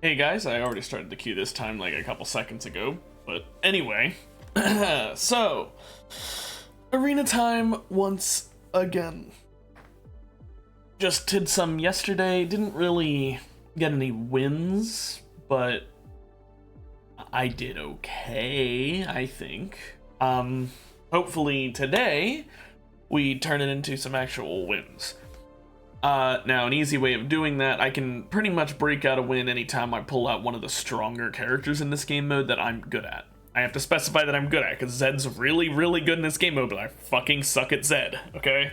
Hey guys, I already started the queue this time like a couple seconds ago, but anyway. So, arena time once again. Just did some yesterday, didn't really get any wins, but I did okay, I think. Hopefully today we turn it into some actual wins. Now, an easy way of doing that, I can pretty much break out a win anytime I pull out one of the stronger characters in this game mode that I'm good at. I have to specify that I'm good at, because Zed's really, really good in this game mode, but I fucking suck at Zed, okay?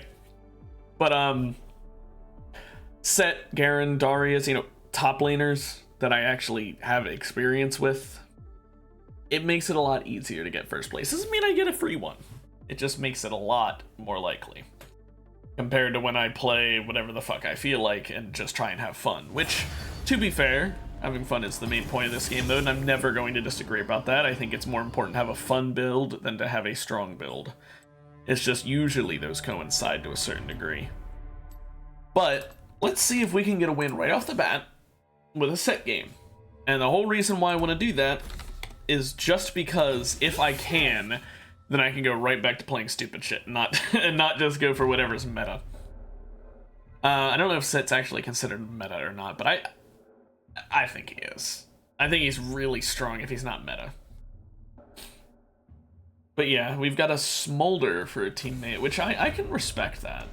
But, Set, Garen, Darius, top laners that I actually have experience with, it makes it a lot easier to get first place. Doesn't mean I get a free one. It just makes it a lot more likely. Compared to when I play whatever the fuck I feel like and just try and have fun. Which, to be fair, having fun is the main point of this game mode, and I'm never going to disagree about that. I think it's more important to have a fun build than to have a strong build. It's just usually those coincide to a certain degree. But, let's see if we can get a win right off the bat with a set game. And the whole reason why I want to do that is just because, if I can, then I can go right back to playing stupid shit, and not just go for whatever's meta. I don't know if Set's actually considered meta or not, but I think he is. I think he's really strong if he's not meta. But yeah, we've got a Smolder for a teammate, which I can respect that.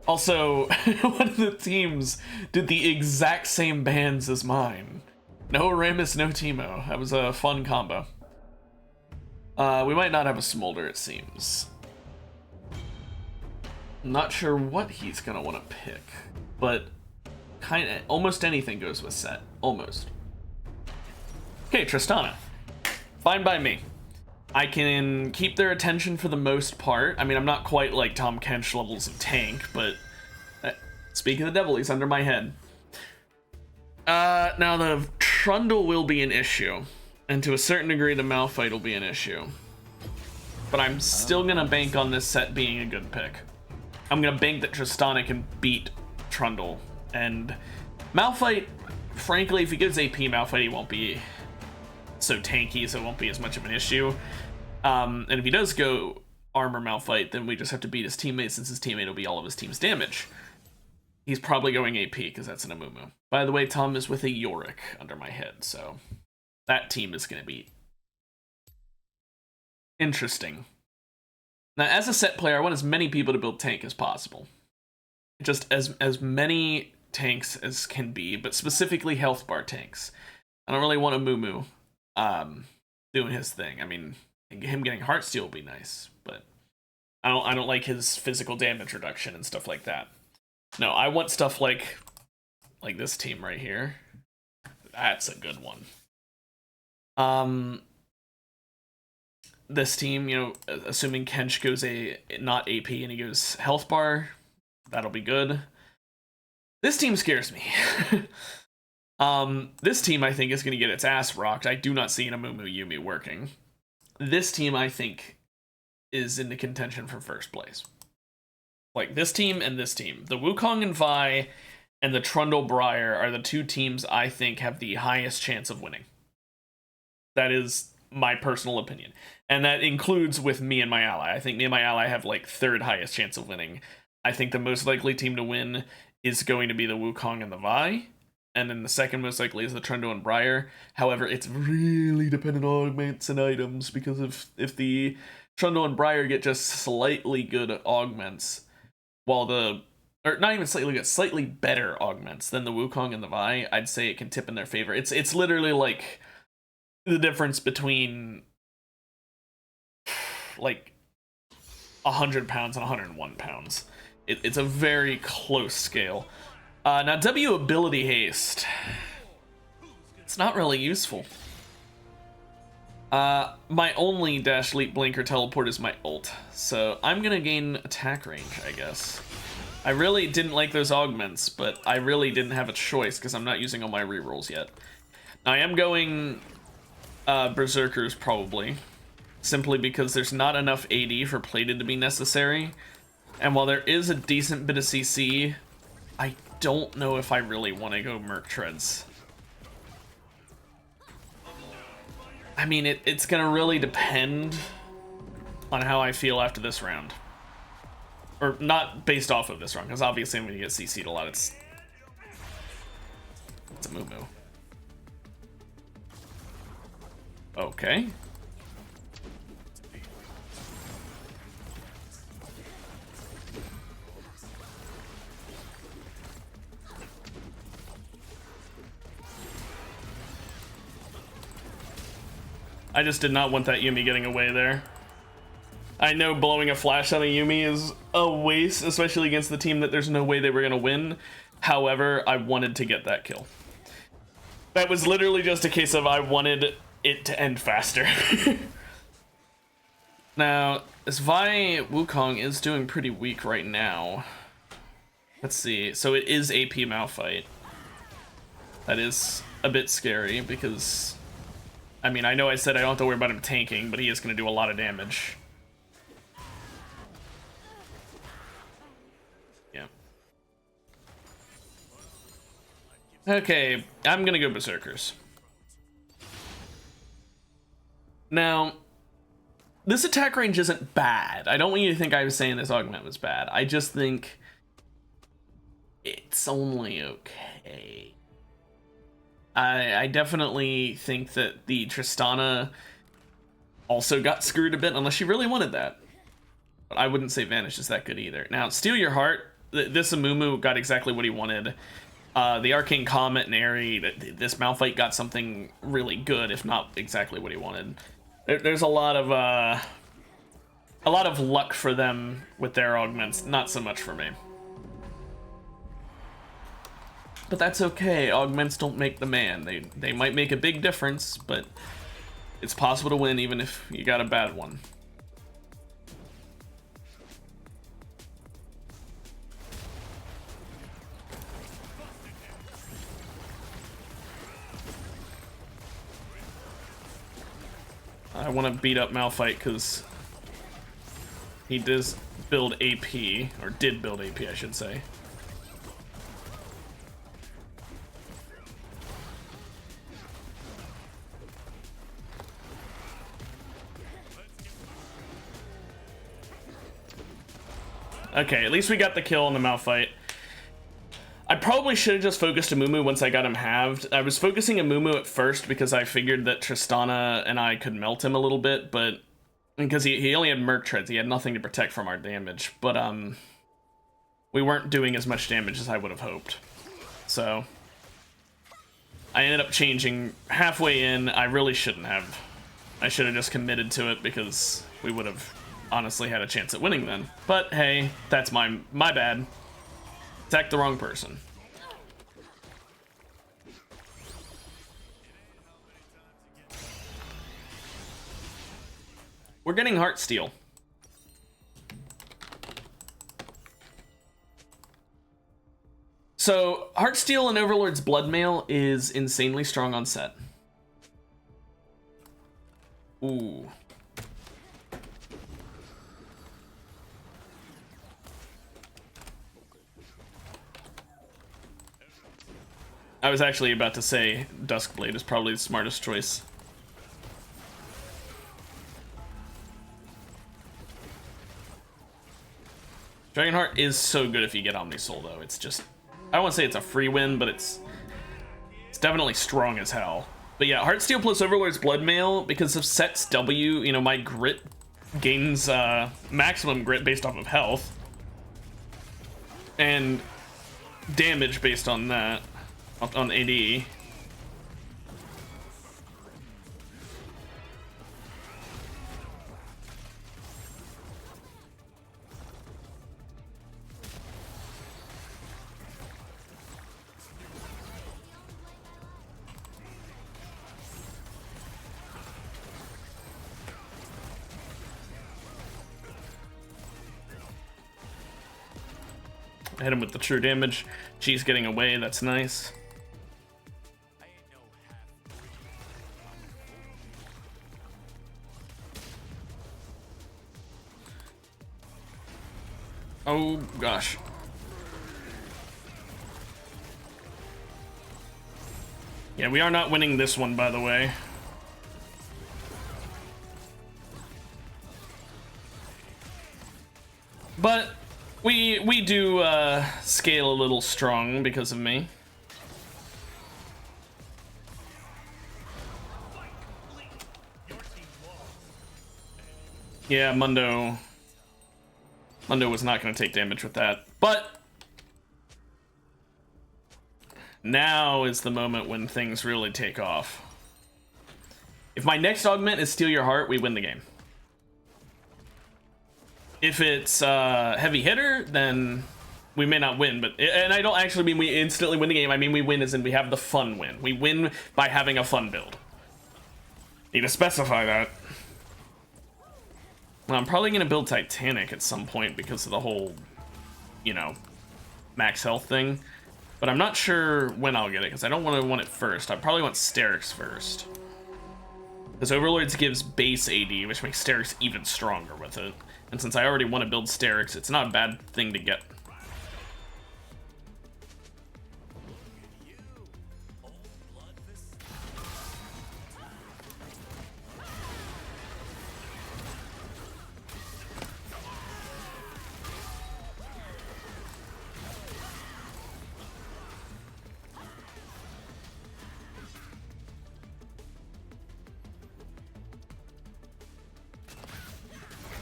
Also, one of the teams did the exact same bans as mine. No Rammus, no Teemo. That was a fun combo. We might not have a Smolder, it seems. I'm not sure what he's gonna want to pick, but almost anything goes with Set. Almost. Okay, Tristana. Fine by me. I can keep their attention for the most part. I mean, I'm not quite like Tom Kench levels of tank, but speak of the devil, he's under my head. Now the Trundle will be an issue. And to a certain degree, the Malphite will be an issue. But I'm still gonna bank on this Set being a good pick. I'm gonna bank that Tristana can beat Trundle. And Malphite, frankly, if he gives AP Malphite, he won't be so tanky, so it won't be as much of an issue. And if he does go armor Malphite, then we just have to beat his teammate, since his teammate will be all of his team's damage. He's probably going AP, because that's an Amumu. By the way, Tom is with a Yorick under my head, so that team is going to be interesting. Now, as a Set player, I want as many people to build tank as possible. Just as many tanks as can be, but specifically health bar tanks. I don't really want a Mumu doing his thing. I mean, him getting Heartsteel will be nice, but I don't like his physical damage reduction and stuff like that. No, I want stuff like this team right here. That's a good one. This team, assuming Kench goes not AP and he goes health bar, that'll be good. This team scares me. This team I think is going to get its ass rocked. I do not see an Amumu Yumi working. This team I think is in the contention for first place. Like this team and this team. The Wukong and Vi and the Trundle Briar are the two teams I think have the highest chance of winning. That is my personal opinion. And that includes with me and my ally. I think me and my ally have like third highest chance of winning. I think the most likely team to win is going to be the Wukong and the Vi. And then the second most likely is the Trundle and Briar. However, it's really dependent on augments and items, because if the Trundle and Briar get just slightly good augments, while or not even slightly good, slightly better augments than the Wukong and the Vi, I'd say it can tip in their favor. It's literally like the difference between like 100 pounds and 101 pounds. It's a very close scale. Now W ability haste. It's not really useful. My only dash, leap, blink, or teleport is my ult, so I'm gonna gain attack range, I guess. I really didn't like those augments, but I really didn't have a choice because I'm not using all my rerolls yet. Now, I am going Berserkers probably, simply because there's not enough AD for plated to be necessary. And while there is a decent bit of CC, I don't know if I really want to go Merc Treads. I mean, it's gonna really depend on how I feel after this round. Or not based off of this round, because obviously I'm gonna get CC'd a lot. It's a moo. Okay. I just did not want that Yuumi getting away there. I know blowing a flash on a Yuumi is a waste, especially against the team that there's no way they were gonna win. However, I wanted to get that kill. That was literally just a case of I wanted it to end faster. Now, this Vi Wukong is doing pretty weak right now. Let's see. So it is AP Malphite. That is a bit scary because, I mean, I know I said I don't have to worry about him tanking, but he is going to do a lot of damage. Yeah. Okay, I'm going to go Berserkers. Now, this attack range isn't bad. I don't want you to think I was saying this augment was bad. I just think it's only okay. I definitely think that the Tristana also got screwed a bit, unless she really wanted that. But I wouldn't say Vanish is that good either. Now, Steal Your Heart, this Amumu got exactly what he wanted. The Arcane Comet and Aerie, this Malphite got something really good, if not exactly what he wanted. There's a lot of luck for them with their augments, not so much for me. But that's okay. Augments don't make the man. They might make a big difference, but it's possible to win even if you got a bad one. I want to beat up Malphite because he does build AP, or did build AP, I should say. Okay, at least we got the kill on the Malphite. I probably should have just focused Amumu once I got him halved. I was focusing Amumu at first because I figured that Tristana and I could melt him a little bit, but because he only had Merc Treads, he had nothing to protect from our damage, but we weren't doing as much damage as I would have hoped. So I ended up changing halfway in. I really shouldn't have. I should have just committed to it because we would have honestly had a chance at winning then. But hey, that's my bad. Attacked the wrong person. We're getting Heartsteel. So, Heartsteel and Overlord's Bloodmail is insanely strong on set. Ooh. I was actually about to say Duskblade is probably the smartest choice. Dragonheart is so good if you get Omnisoul, though. It's just, I won't say it's a free win, but it's definitely strong as hell. But yeah, Heartsteel plus Overlord's Bloodmail, because of Set's W, you know, my grit gains maximum grit based off of health. And damage based on that. On AD. Hit him with the true damage. She's getting away, that's nice. Oh gosh. Yeah, we are not winning this one, by the way. But we do scale a little strong because of me. Yeah, Mundo was not going to take damage with that, but now is the moment when things really take off. If my next augment is Steal Your Heart, we win the game. If it's heavy hitter, then we may not win, and I don't actually mean we instantly win the game. I mean we win as in we have the fun win. We win by having a fun build. Need to specify that. Well, I'm probably gonna build Titanic at some point because of the whole, you know, max health thing. But I'm not sure when I'll get it because I don't want it first. I probably want Sterix first. Because Overlords gives base AD, which makes Sterix even stronger with it. And since I already want to build Sterix, it's not a bad thing to get.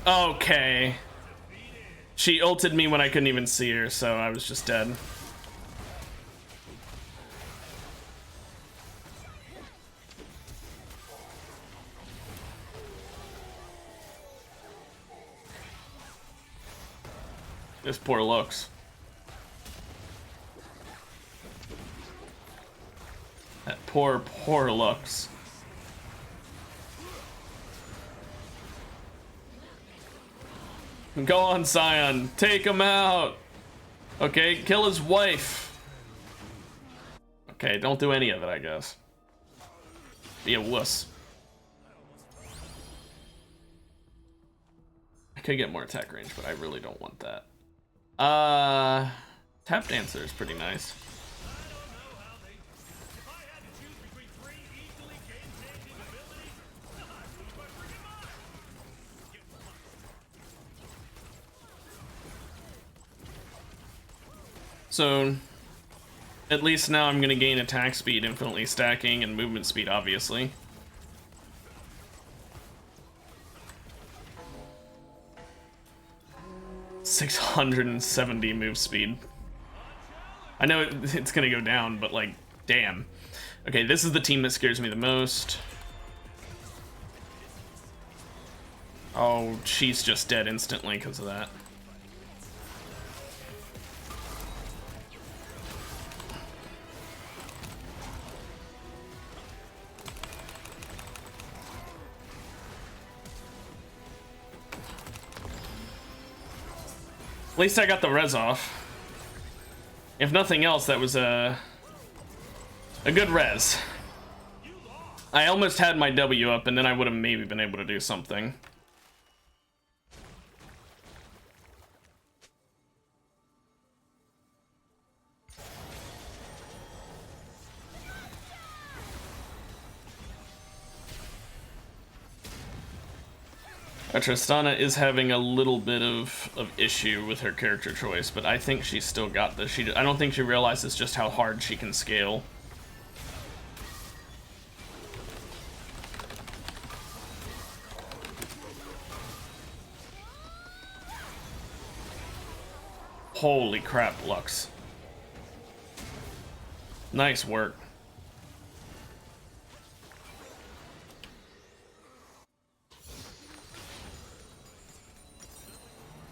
Okay. She ulted me when I couldn't even see her, so I was just dead. This poor Lux. That poor Lux. Go on, Scion. Take him out. Okay, kill his wife. Okay, don't do any of it, I guess. Be a wuss. I could get more attack range, but I really don't want that. Tap Dancer is pretty nice. So, at least now I'm gonna gain attack speed, infinitely stacking, and movement speed, obviously. $670 move speed. I know it's gonna go down, but like, damn. Okay, this is the team that scares me the most. Oh, she's just dead instantly because of that. At least I got the res off. If nothing else, that was a good res. I almost had my W up, and then I would have maybe been able to do something. Tristana is having a little bit of issue with her character choice, but I think she's still got this. I don't think she realizes just how hard she can scale. Holy crap, Lux. Nice work.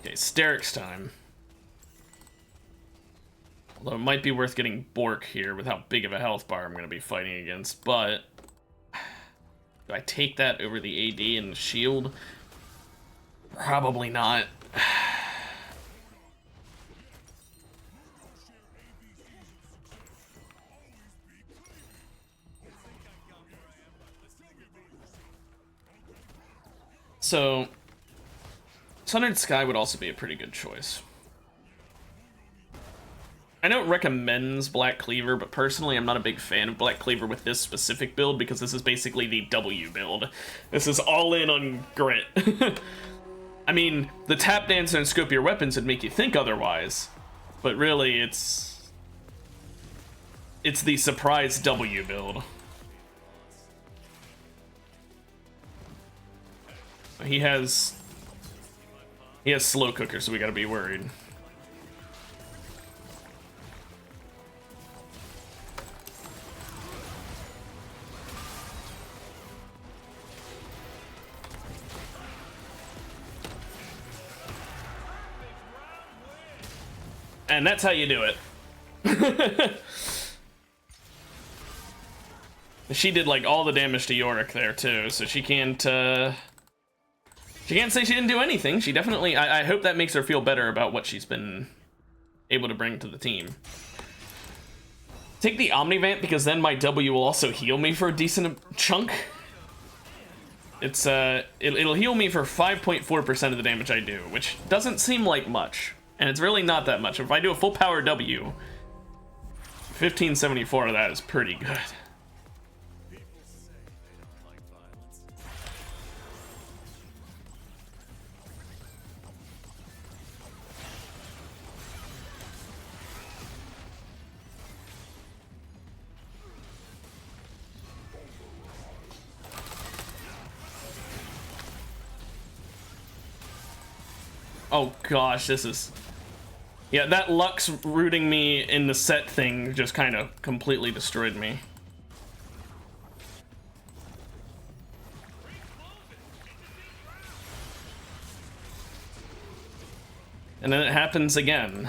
Okay, Sterix time. Although it might be worth getting Bork here with how big of a health bar I'm going to be fighting against, but do I take that over the AD and the shield? Probably not. So Sundered Sky would also be a pretty good choice. I know it recommends Black Cleaver, but personally I'm not a big fan of Black Cleaver with this specific build because this is basically the W build. This is all in on grit. I mean, the tap dancer and scope your weapons would make you think otherwise, but really it's the surprise W build. He has slow cooker, so we gotta be worried. And that's how you do it. She did like all the damage to Yorick there too, so she can't say she didn't do anything. She definitely, I hope that makes her feel better about what she's been able to bring to the team. Take the Omnivant, because then my W will also heal me for a decent chunk. It's it'll heal me for 5.4% of the damage I do, which doesn't seem like much. And it's really not that much. If I do a full power W, 1574 of that is pretty good. Oh gosh, this is... Yeah, that Lux rooting me in the set thing just kind of completely destroyed me. And then it happens again.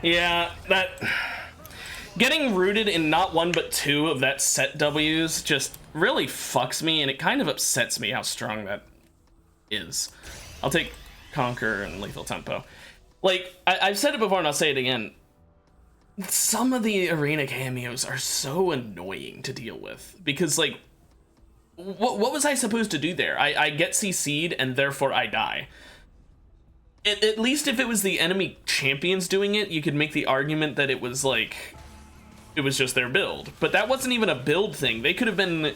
Yeah, that... Getting rooted in not one but two of that set W's just really fucks me, and it kind of upsets me how strong that is. I'll take Conquer and Lethal Tempo. Like, I've said it before and I'll say it again. Some of the arena cameos are so annoying to deal with. Because, like, what was I supposed to do there? I get CC'd and therefore I die. At least if it was the enemy champions doing it, you could make the argument that it was like, it was just their build. But that wasn't even a build thing. They could have been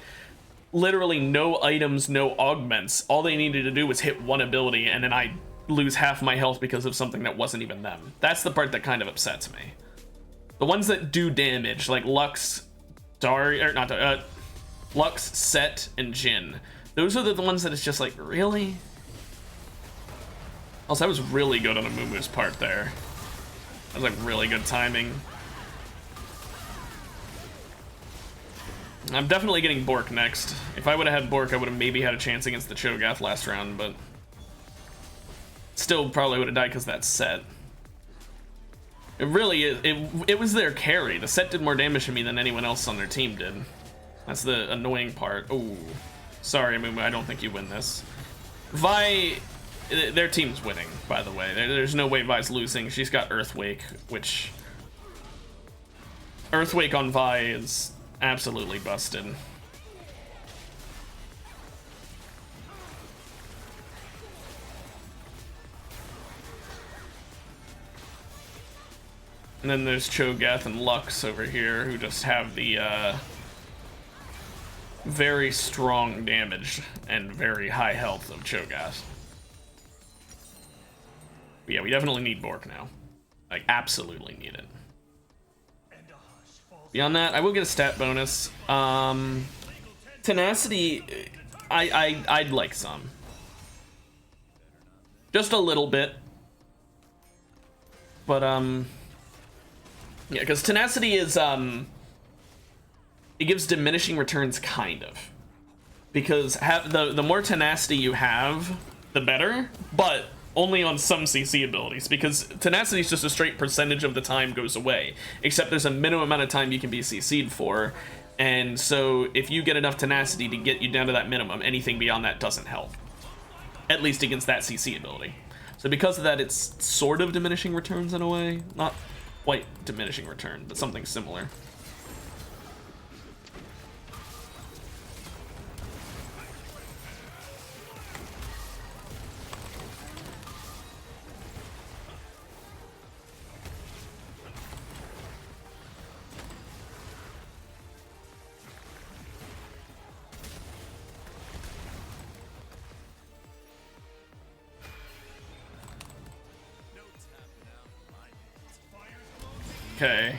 literally no items, no augments. All they needed to do was hit one ability and then I lose half my health because of something that wasn't even them. That's the part that kind of upsets me. The ones that do damage, like Lux, Lux, Set, and Jhin. Those are the ones that it's just like, really? Also, that was really good on Amumu's part there. That was like really good timing. I'm definitely getting Bork next. If I would have had Bork, I would have maybe had a chance against the Cho'Gath last round, but still probably would have died because that set. It really is. It was their carry. The set did more damage to me than anyone else on their team did. That's the annoying part. Oh, sorry, Amumu. I don't think you win this. Vi, their team's winning, by the way. There's no way Vi's losing. She's got Earthquake, which Earthquake on Vi is absolutely busted. And then there's Cho'Gath and Lux over here who just have the very strong damage and very high health of Cho'Gath. But yeah, we definitely need Bork now. Like, absolutely need it. Beyond that, I will get a stat bonus. Tenacity, I'd like some. Just a little bit. But, yeah, because Tenacity is, it gives diminishing returns, kind of. Because the more Tenacity you have, the better, but only on some CC abilities, because Tenacity is just a straight percentage of the time goes away, except there's a minimum amount of time you can be CC'd for, and so if you get enough Tenacity to get you down to that minimum, anything beyond that doesn't help. At least against that CC ability. So because of that, it's sort of diminishing returns in a way. Not quite diminishing return, but something similar. Okay.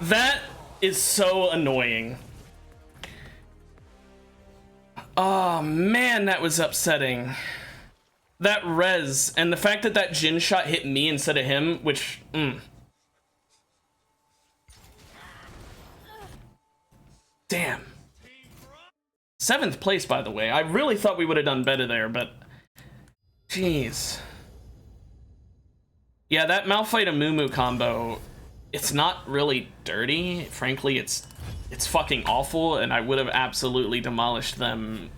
That is so annoying. Oh man, that was upsetting. That res, and the fact that that Jin shot hit me instead of him, which, Damn. 7th place, by the way. I really thought we would have done better there, but jeez. Yeah, that Malphite Amumu combo, it's not really dirty. Frankly, it's fucking awful, and I would have absolutely demolished them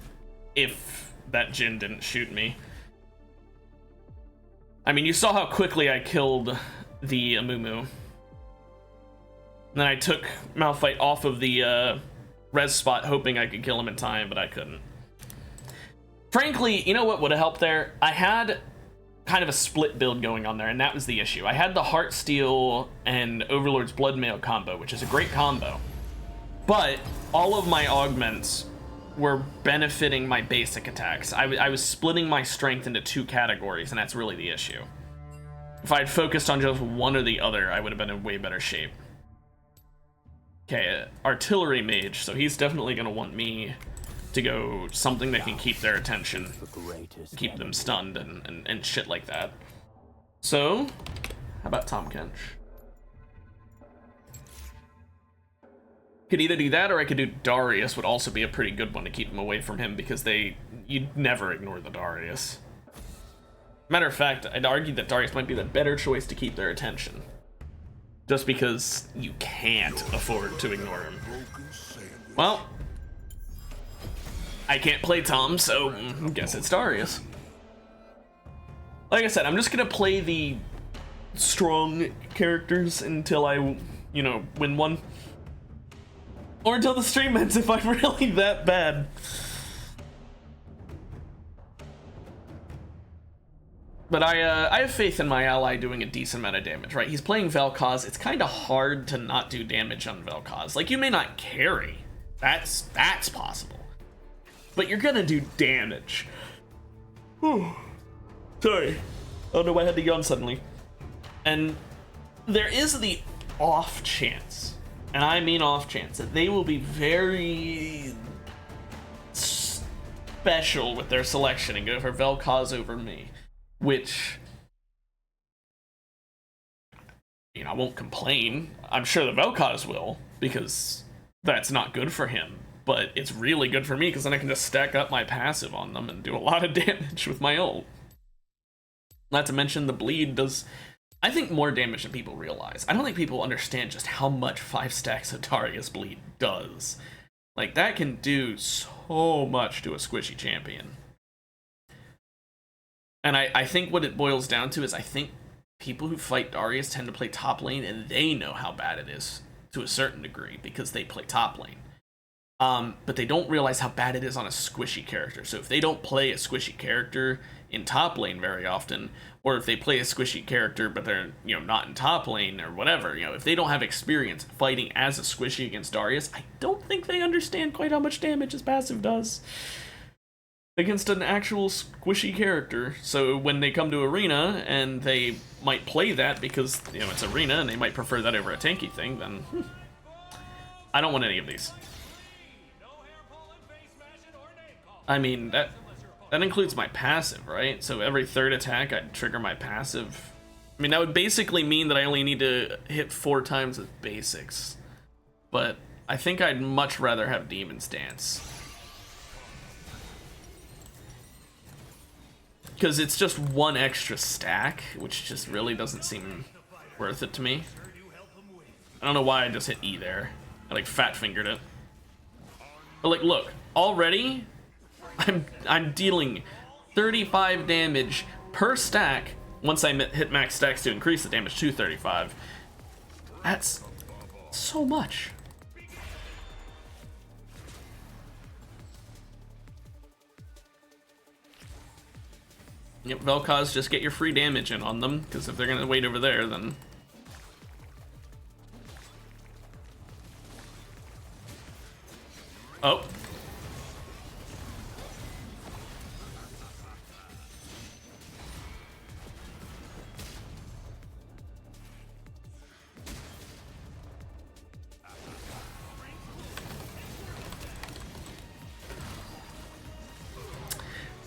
if that Jin didn't shoot me. I mean, you saw how quickly I killed the Amumu. And then I took Malphite off of the res spot, hoping I could kill him in time, but I couldn't. Frankly, you know what would have helped there? I had kind of a split build going on there, and that was the issue. I had the Heartsteel and Overlord's Bloodmail combo, which is a great combo. But all of my augments were benefiting my basic attacks. I was splitting my strength into 2 categories, and that's really the issue. If I had focused on just one or the other, I would have been in way better shape. Okay, Artillery Mage, so he's definitely going to want me to go something that can keep their attention, keep them stunned, and shit like that. So, how about Tahm Kench? Could either do that, or I could do Darius, would also be a pretty good one to keep him away from him, because you'd never ignore the Darius. Matter of fact, I'd argue that Darius might be the better choice to keep their attention. Just because you can't afford to ignore him. Well, I can't play Tom, so I guess it's Darius. Like I said, I'm just gonna play the strong characters until I, you know, win one. Or until the stream ends if I'm really that bad. But I have faith in my ally doing a decent amount of damage, right? He's playing Vel'Koz. It's kind of hard to not do damage on Vel'Koz. Like, you may not carry. That's possible. But you're gonna do damage. Whew. Sorry. Oh no, I had to yawn suddenly. And there is the off chance, and I mean off chance, that they will be very special with their selection and go for Vel'Koz over me. Which, you know, I won't complain. I'm sure the Vel'Koz will, because that's not good for him. But it's really good for me, because then I can just stack up my passive on them and do a lot of damage with my ult. Not to mention the bleed does, I think, more damage than people realize. I don't think people understand just how much 5 stacks of Darius bleed does. Like, that can do so much to a squishy champion. And I think what it boils down to is, I think people who fight Darius tend to play top lane, and they know how bad it is to a certain degree because they play top lane. But they don't realize how bad it is on a squishy character. So if they don't play a squishy character in top lane very often, or if they play a squishy character but they're, you know, not in top lane or whatever, you know, if they don't have experience fighting as a squishy against Darius, I don't think they understand quite how much damage his passive does against an actual squishy character. So when they come to arena and they might play that because, you know, it's arena and they might prefer that over a tanky thing, then I don't want any of these. I mean, that includes my passive, right? So every 3rd attack I'd trigger my passive. I mean, that would basically mean that I only need to hit 4 times with basics. But I think I'd much rather have Demon's Dance. Because it's just 1 extra stack, which just really doesn't seem worth it to me. I don't know why I just hit E there. I like fat fingered it. But like, look, already I'm dealing 35 damage per stack once I hit max stacks to increase the damage to 35. That's so much. Yep, Vel'Koz, just get your free damage in on them, because if they're going to wait over there, then Oh.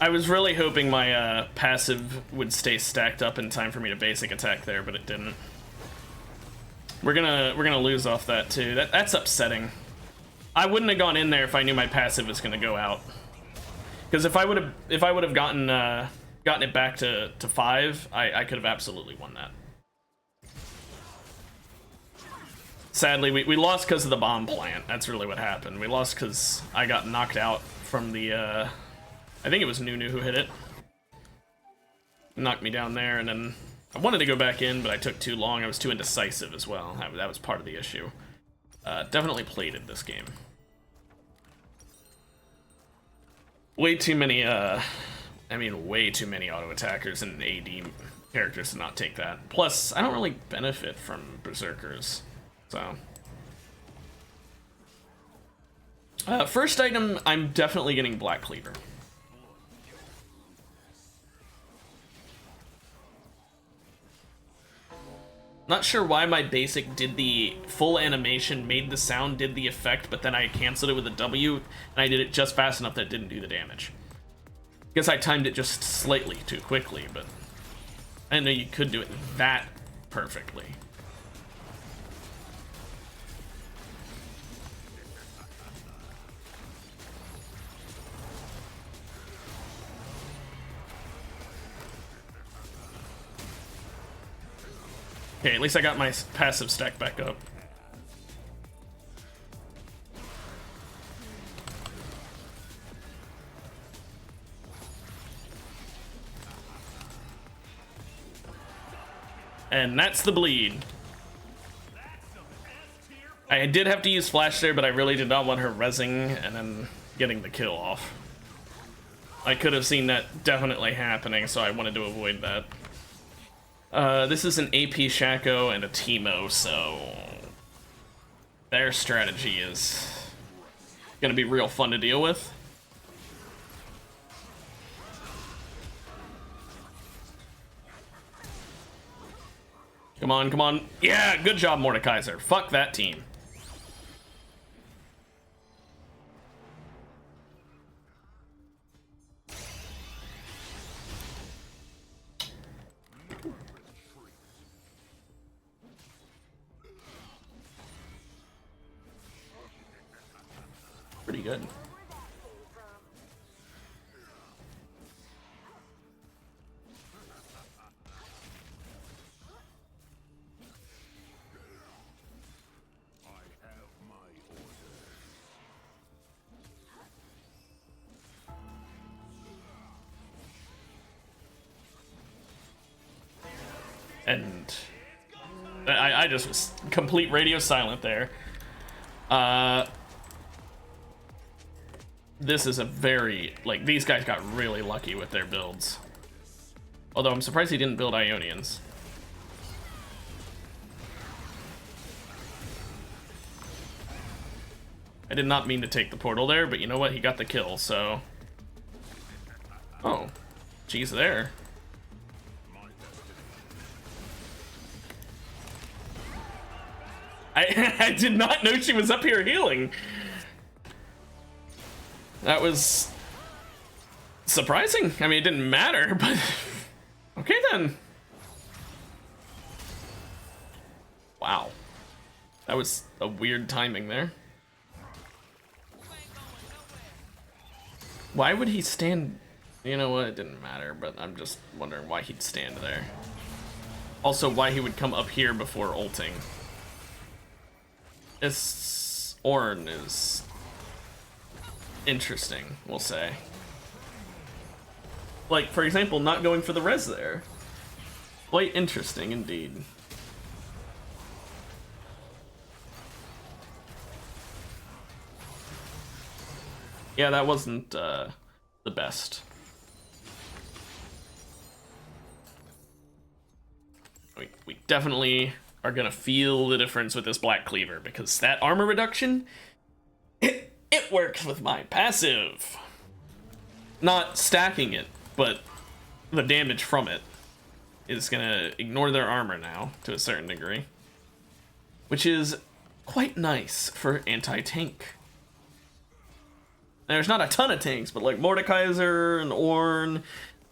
I was really hoping my passive would stay stacked up in time for me to basic attack there, but it didn't. We're gonna lose off that too. That's upsetting. I wouldn't have gone in there if I knew my passive was gonna go out. Because if I would have gotten it back to 5, I could have absolutely won that. Sadly, we lost because of the bomb plant. That's really what happened. We lost because I got knocked out from the. I think it was Nunu who hit it. Knocked me down there, and then I wanted to go back in, but I took too long. I was too indecisive as well. That was part of the issue. Definitely plated this game. Way too many, way too many auto attackers and AD characters to not take that. Plus, I don't really benefit from berserkers, so. First item, I'm definitely getting Black Cleaver. Not sure why my basic did the full animation, made the sound, did the effect, but then I canceled it with a W, and I did it just fast enough that it didn't do the damage. Guess I timed it just slightly too quickly, but I didn't know you could do it that perfectly. Okay, at least I got my passive stack back up. And that's the bleed. I did have to use flash there, but I really did not want her rezzing and then getting the kill off. I could have seen that definitely happening, so I wanted to avoid that. This is an AP Shaco and a Teemo, so their strategy is gonna be real fun to deal with. Come on, come on. Yeah, good job, Mordekaiser. Fuck that team. Pretty good. And I just was complete radio silent there. This is a very, like, these guys got really lucky with their builds. Although I'm surprised he didn't build Ionians. I did not mean to take the portal there, but you know what? He got the kill, so. Oh, geez, there. I did not know she was up here healing. That was surprising. I mean, it didn't matter, but okay then. Wow. That was a weird timing there. Why would he stand? You know what? It didn't matter, but I'm just wondering why he'd stand there. Also, why he would come up here before ulting. This Ornn is interesting, we'll say. Like, for example, not going for the res there. Quite interesting indeed. Yeah, that wasn't the best. We definitely are gonna feel the difference with this Black Cleaver, because that armor reduction, it works with my passive. Not stacking it, but the damage from it is gonna ignore their armor now to a certain degree, which is quite nice for anti-tank. There's not a ton of tanks, but like Mordekaiser and Ornn,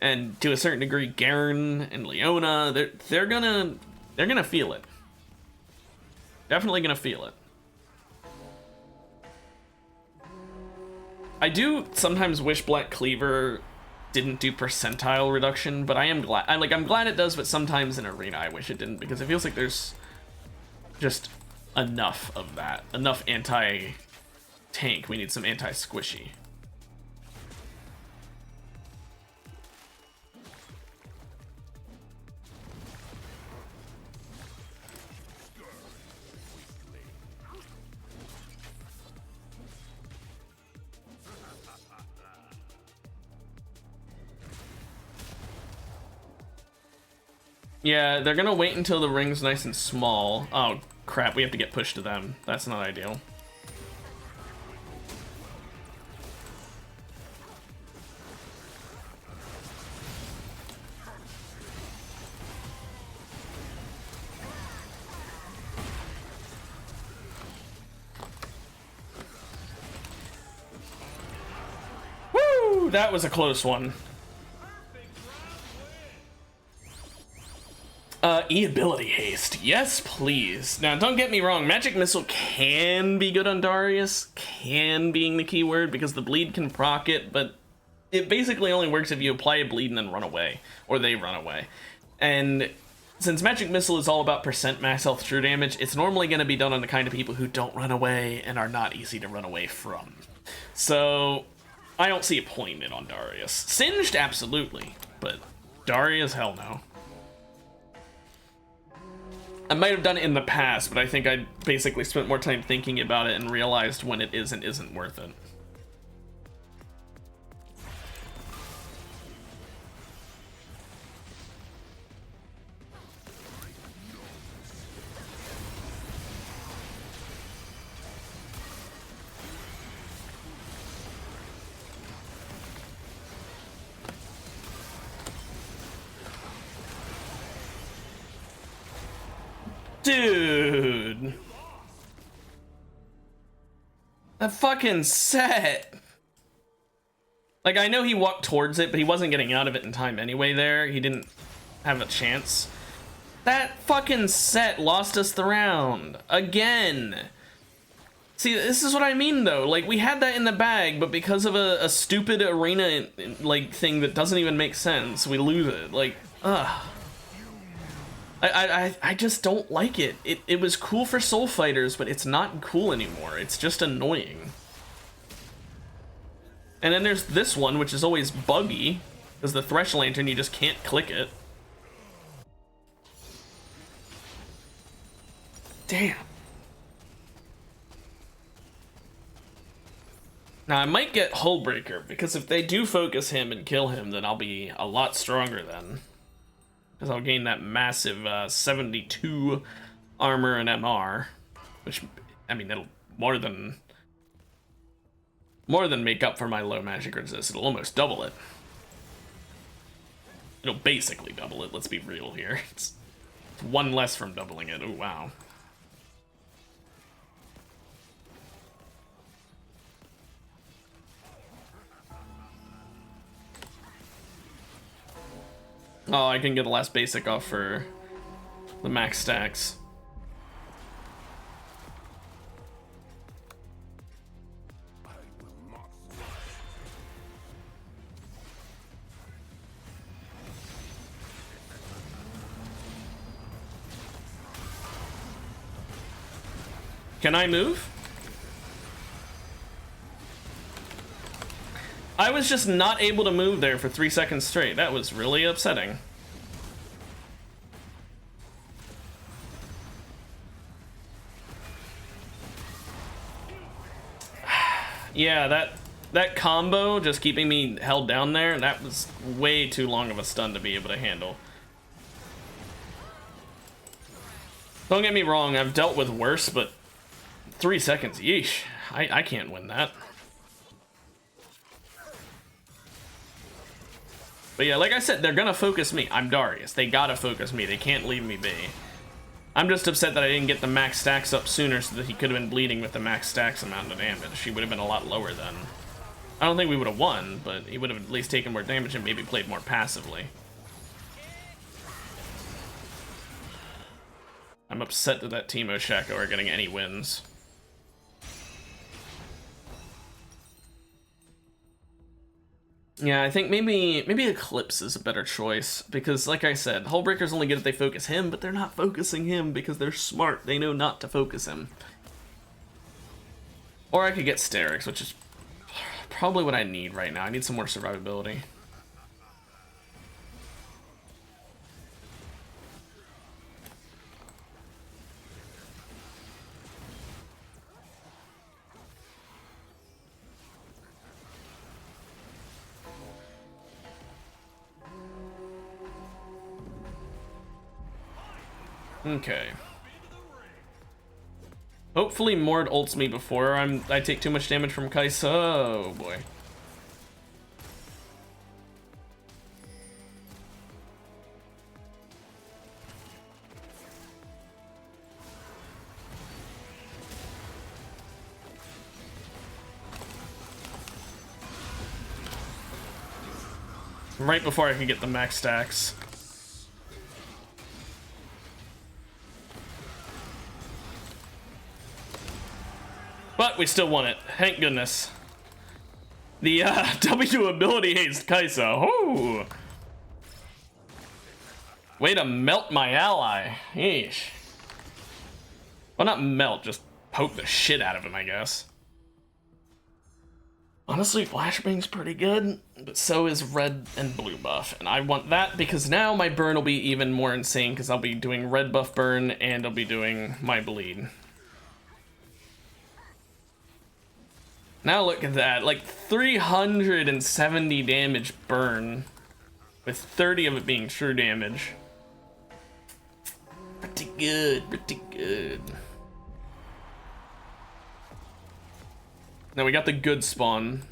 and to a certain degree Garen and Leona, they're gonna feel it. Definitely gonna feel it. I do sometimes wish Black Cleaver didn't do percentile reduction, but I am glad. I'm glad it does, but sometimes in Arena I wish it didn't, because it feels like there's just enough of that, enough anti-tank. We need some anti-squishy. Yeah, they're gonna wait until the ring's nice and small. Oh crap, we have to get pushed to them. That's not ideal. Woo! That was a close one. E-ability haste. Yes, please. Now, don't get me wrong. Magic Missile can be good on Darius. Can being the key word, because the bleed can proc it, but it basically only works if you apply a bleed and then run away. Or they run away. And since Magic Missile is all about percent max health true damage, it's normally going to be done on the kind of people who don't run away and are not easy to run away from. So, I don't see a point in it on Darius. Singed, absolutely. But Darius, hell no. I might have done it in the past, but I think I basically spent more time thinking about it and realized when it is and isn't worth it. Dude. That fucking set. Like, I know he walked towards it, but he wasn't getting out of it in time anyway there. He didn't have a chance. That fucking set lost us the round. Again. See, this is what I mean, though. Like, we had that in the bag, but because of a stupid arena, like, thing that doesn't even make sense, we lose it. Like, ugh. I just don't like it. It was cool for Soul Fighters, but it's not cool anymore. It's just annoying. And then there's this one, which is always buggy, because the Thresh Lantern, you just can't click it. Damn. Now, I might get Hullbreaker, because if they do focus him and kill him, then I'll be a lot stronger then. Because I'll gain that massive 72 armor and MR, which, I mean, it'll more than make up for my low magic resist. It'll almost double it. It'll basically double it, let's be real here. It's one less from doubling it. Oh, wow. Oh, I can get the last basic off for the max stacks. Can I move? I was just not able to move there for 3 seconds straight. That was really upsetting. Yeah, that combo just keeping me held down there, that was way too long of a stun to be able to handle. Don't get me wrong, I've dealt with worse, but 3 seconds, yeesh. I can't win that. But yeah, like I said, they're gonna focus me. I'm Darius. They gotta focus me. They can't leave me be. I'm just upset that I didn't get the max stacks up sooner so that he could have been bleeding with the max stacks amount of damage. He would have been a lot lower then. I don't think we would have won, but he would have at least taken more damage and maybe played more passively. I'm upset that Teemo Shaco are getting any wins. Yeah, I think maybe Eclipse is a better choice, because like I said, Hullbreaker's only good if they focus him, but they're not focusing him because they're smart. They know not to focus him. Or I could get Sterix, which is probably what I need right now. I need some more survivability. Okay. Hopefully Mord ults me before I take too much damage from Kai'Sa. Oh boy. Right before I can get the max stacks. But we still won it. Thank goodness. The W ability hates Kai'Sa. Ooh. Way to melt my ally. Yeesh. Well, not melt, just poke the shit out of him, I guess. Honestly, Flashbang's pretty good, but so is red and blue buff. And I want that because now my burn will be even more insane because I'll be doing red buff burn and I'll be doing my bleed. Now look at that, like 370 damage burn, with 30 of it being true damage. Pretty good, pretty good. Now we got the good spawn.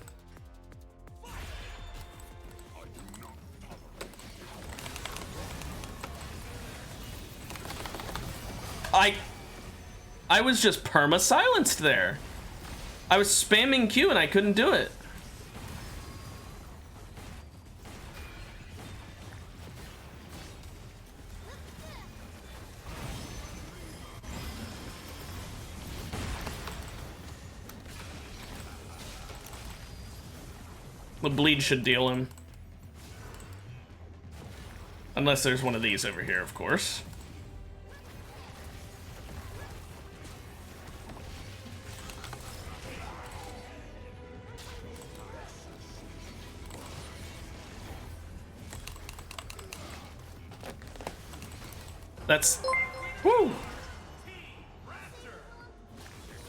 I was just perma-silenced there. I was spamming Q and I couldn't do it. The bleed should deal him. Unless there's one of these over here, of course. That's... Woo!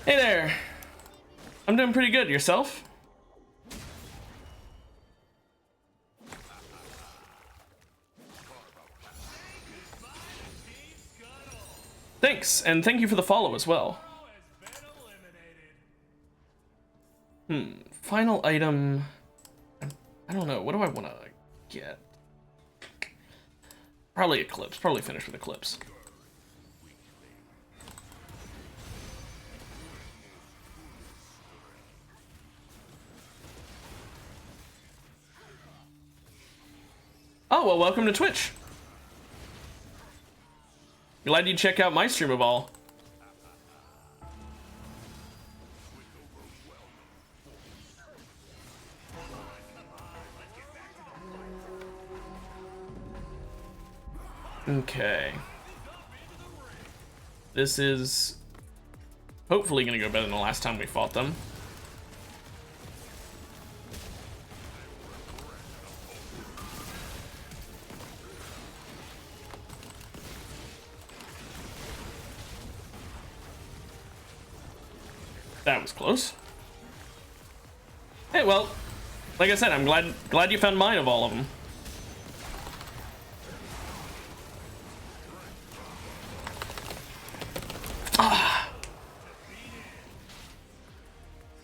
Hey there! I'm doing pretty good. Yourself? Thanks, and thank you for the follow as well. Final item... I don't know, what do I want to get? Probably Eclipse, probably finish with Eclipse. Oh, well, welcome to Twitch. Glad you check out my stream of all. Okay. This is hopefully gonna go better than the last time we fought them. That was close. Hey, well, like I said, I'm glad you found mine of all of them.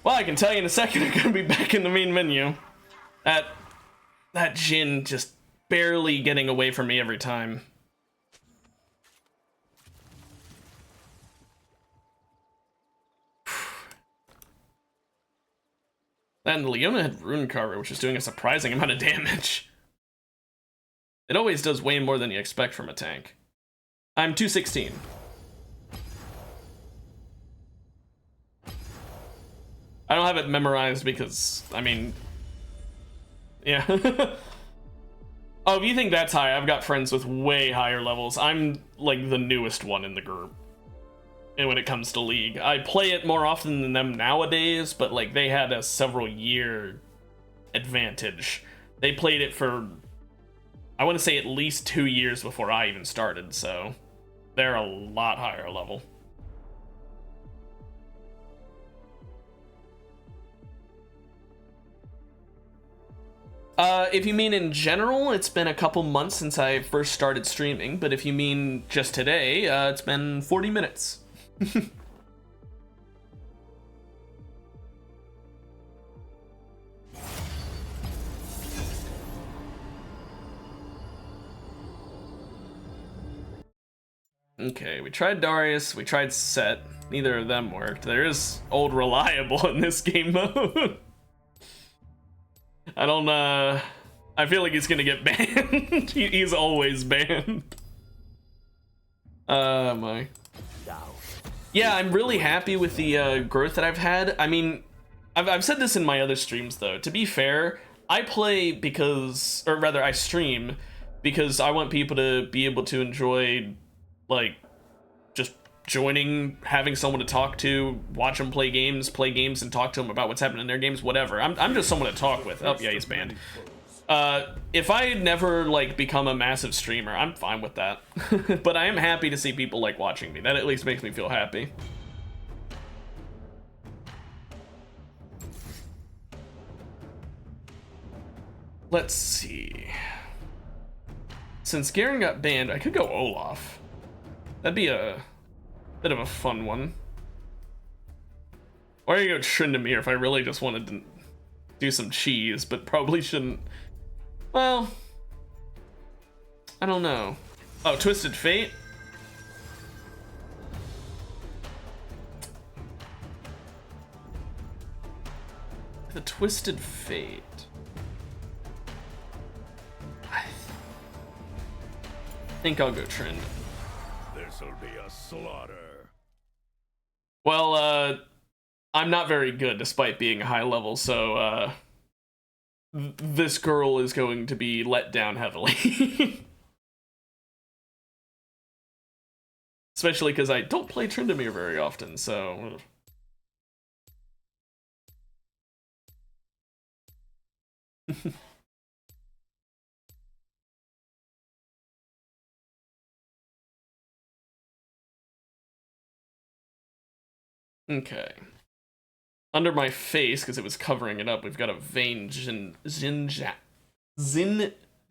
Well, I can tell you in a second I'm gonna be back in the main menu. That Jhin just barely getting away from me every time. And Leona had Rune Carver, which is doing a surprising amount of damage. It always does way more than you expect from a tank. I'm 216. I don't have it memorized because, I mean, yeah. Oh, if you think that's high, I've got friends with way higher levels. I'm like the newest one in the group. And when it comes to League, I play it more often than them nowadays, but like they had a several year advantage. They played it for, I want to say, at least 2 years before I even started, so they're a lot higher level. If you mean in general, it's been a couple months since I first started streaming, but if you mean just today, it's been 40 minutes. Okay, we tried Darius, we tried Set. Neither of them worked. There is old Reliable in this game mode. I don't, I feel like he's gonna get banned. He's always banned. My. Yeah, I'm really happy with the growth that I've had. I mean, I've said this in my other streams, though. To be fair, I play because, or rather, I stream because I want people to be able to enjoy, like, just joining, having someone to talk to, watch them play games and talk to them about what's happening in their games, whatever. I'm just someone to talk with. Oh, yeah, he's banned. If I never, like, become a massive streamer, I'm fine with that. But I am happy to see people, like, watching me. That at least makes me feel happy. Let's see. Since Garen got banned, I could go Olaf. That'd be a bit of a fun one. Or I could go Tryndamere if I really just wanted to do some cheese, but probably shouldn't. Well, I don't know. Oh, Twisted Fate? The Twisted Fate. I think I'll go Trynd. This'll be a slaughter. Well, I'm not very good despite being high level, so, this girl is going to be let down heavily. Especially because I don't play Tryndamere very often, so... Okay. Under my face, because it was covering it up, we've got a Vayne Xin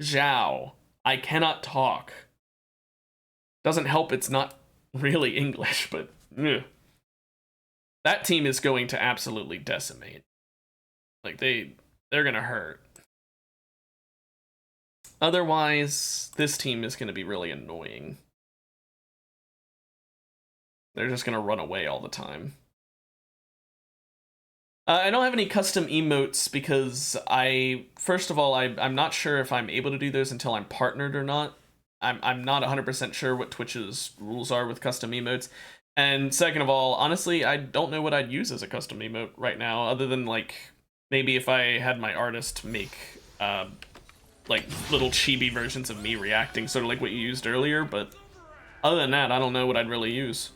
Zhao. I cannot talk. Doesn't help it's not really English, but ugh. That team is going to absolutely decimate. Like, they're gonna hurt. Otherwise, this team is gonna be really annoying. They're just gonna run away all the time. I don't have any custom emotes because first of all, I'm not sure if I'm able to do those until I'm partnered or not. I'm not 100% sure what Twitch's rules are with custom emotes. And second of all, honestly, I don't know what I'd use as a custom emote right now, other than, like, maybe if I had my artist make, like, little chibi versions of me reacting, sort of like what you used earlier, but other than that, I don't know what I'd really use.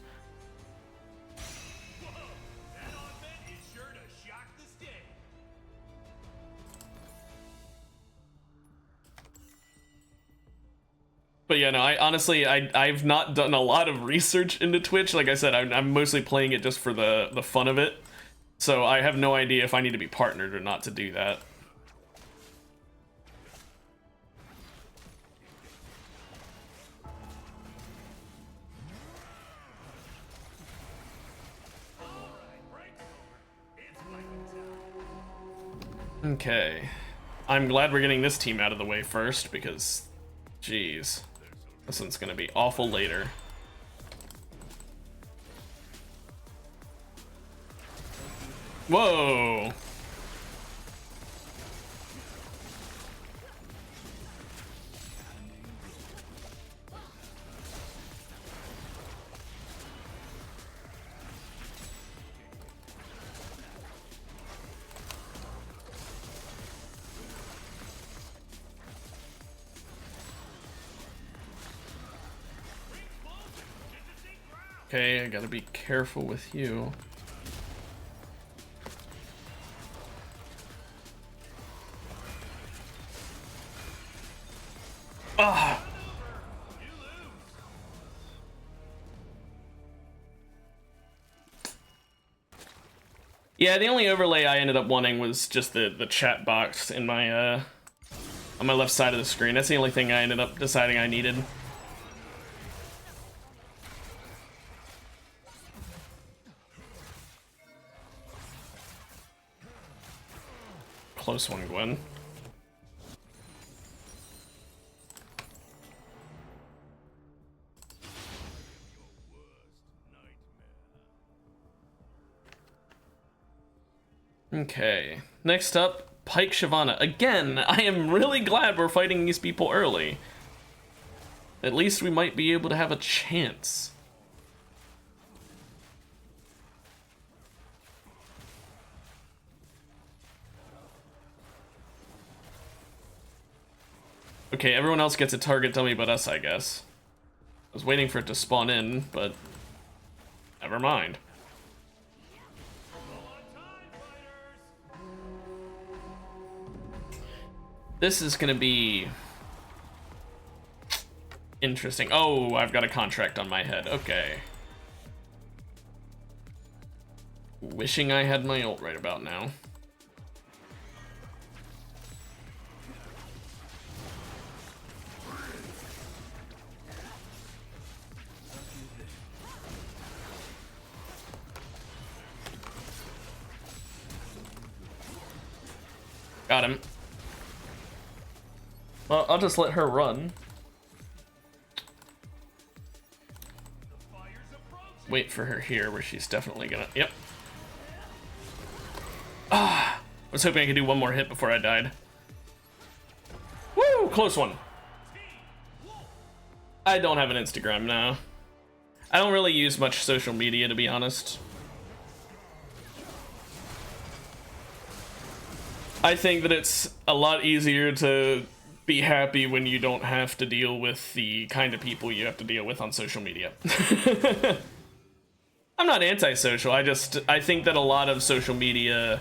But yeah, no, I've not done a lot of research into Twitch. Like I said, I'm mostly playing it just for the fun of it. So I have no idea if I need to be partnered or not to do that. Okay. I'm glad we're getting this team out of the way first, because, jeez, this one's gonna be awful later. Whoa! Okay, I gotta be careful with you. Ah! Yeah, the only overlay I ended up wanting was just the chat box in my on my left side of the screen. That's the only thing I ended up deciding I needed. Close one, Gwen. Okay, next up, Pike Shyvana. Again, I am really glad we're fighting these people early. At least we might be able to have a chance. Okay, everyone else gets a target dummy but us, I guess. I was waiting for it to spawn in, but never mind. This is gonna be interesting. Oh, I've got a contract on my head. Okay. Wishing I had my ult right about now. Got him. Well, I'll just let her run. Wait for her here, where she's definitely gonna... Yep. Ah! I was hoping I could do one more hit before I died. Woo! Close one. I don't have an Instagram now. I don't really use much social media, to be honest. I think that it's a lot easier to be happy when you don't have to deal with the kind of people you have to deal with on social media. I'm not antisocial, I think that a lot of social media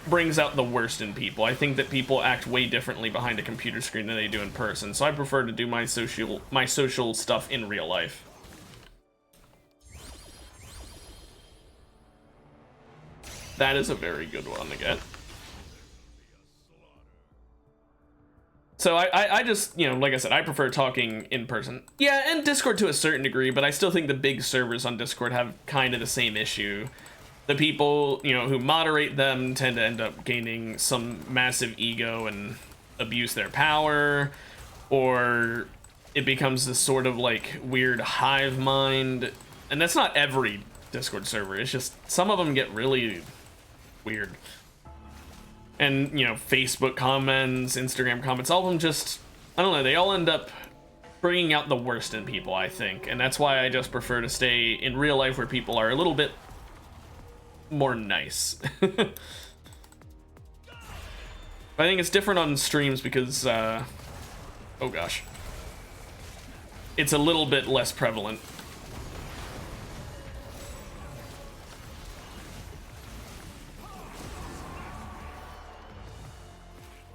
brings out the worst in people. I think that people act way differently behind a computer screen than they do in person, so I prefer to do my social stuff in real life. That is a very good one to get. So I just, you know, like I said, I prefer talking in person. Yeah, and Discord to a certain degree, but I still think the big servers on Discord have kind of the same issue. The people, you know, who moderate them tend to end up gaining some massive ego and abuse their power, or it becomes this sort of like weird hive mind. And that's not every Discord server, it's just some of them get really weird. And, you know, Facebook comments, Instagram comments, all of them just, I don't know, they all end up bringing out the worst in people, I think. And that's why I just prefer to stay in real life where people are a little bit more nice. I think it's different on streams because, oh gosh, it's a little bit less prevalent.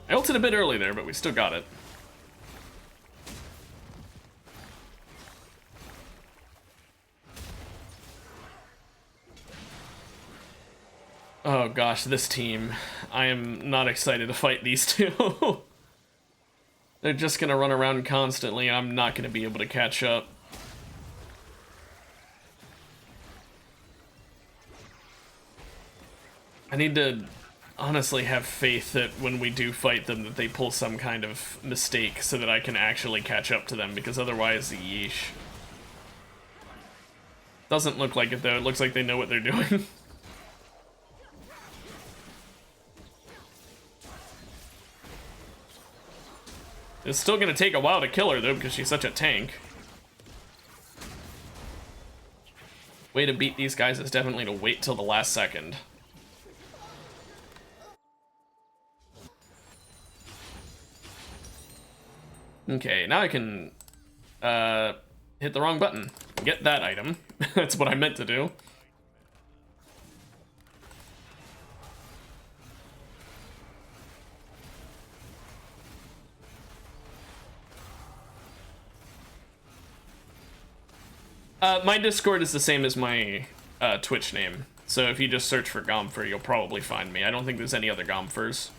I ulted a bit early there, but we still got it. Oh gosh, this team. I am not excited to fight these two. They're just gonna run around constantly. I'm not gonna be able to catch up. I need to honestly have faith that when we do fight them that they pull some kind of mistake so that I can actually catch up to them, because otherwise, yeesh. Doesn't look like it though, it looks like they know what they're doing. It's still gonna take a while to kill her though, because she's such a tank. Way to beat these guys is definitely to wait till the last second. Okay, now I can hit the wrong button. Get that item. That's what I meant to do. My Discord is the same as my Twitch name, so if you just search for Gomfer, you'll probably find me. I don't think there's any other Gomfers.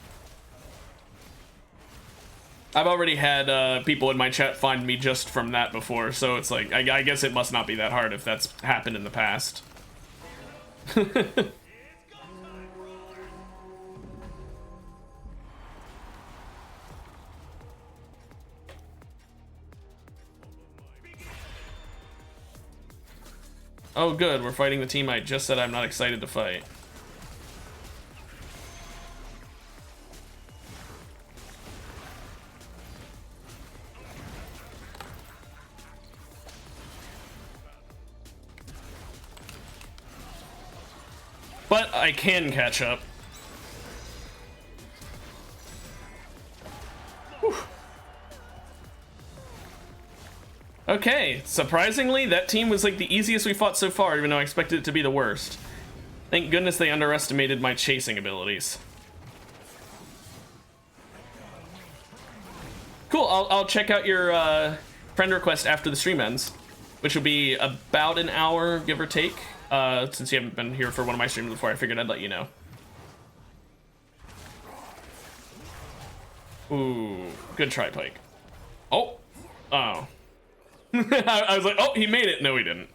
I've already had people in my chat find me just from that before, so it's like, I guess it must not be that hard if that's happened in the past. Oh good, we're fighting the team I just said I'm not excited to fight. But I can catch up. Whew. Okay, surprisingly, that team was like the easiest we fought so far, even though I expected it to be the worst. Thank goodness they underestimated my chasing abilities. Cool, I'll check out your friend request after the stream ends, which will be about an hour, give or take. Since you haven't been here for one of my streams before, I figured I'd let you know. Ooh, good try, Pike. Oh, oh. I was like, oh, he made it. No, he didn't.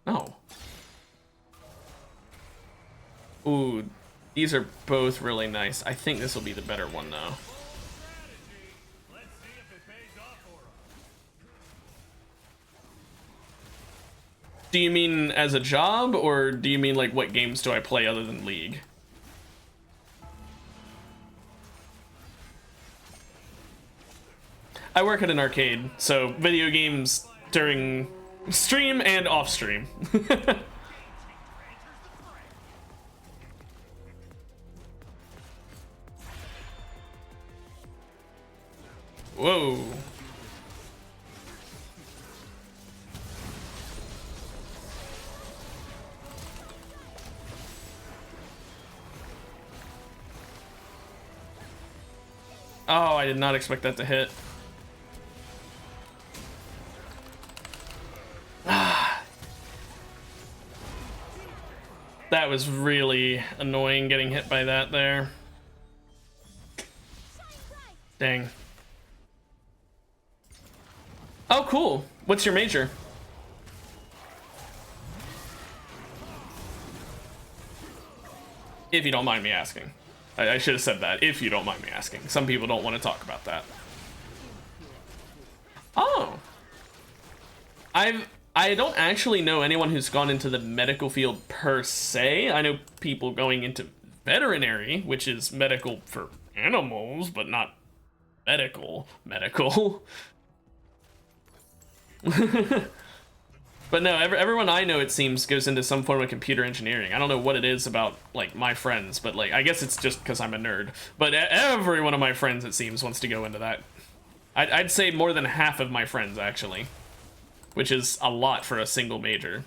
Oh. Ooh, these are both really nice. I think this will be the better one, though. Do you mean as a job, or do you mean like what games do I play other than League? I work at an arcade, so video games during stream and off stream. Whoa. Oh, I did not expect that to hit. That was really annoying getting hit by that there. Dang. Oh, cool. What's your major? If you don't mind me asking. I should have said that, if you don't mind me asking. Some people don't want to talk about that. Oh. I don't actually know anyone who's gone into the medical field per se. I know people going into veterinary, which is medical for animals, but not medical. But no, everyone I know, it seems, goes into some form of computer engineering. I don't know what it is about, like, my friends, but, like, I guess it's just because I'm a nerd. But every one of my friends, it seems, wants to go into that. I'd say more than half of my friends, actually. Which is a lot for a single major.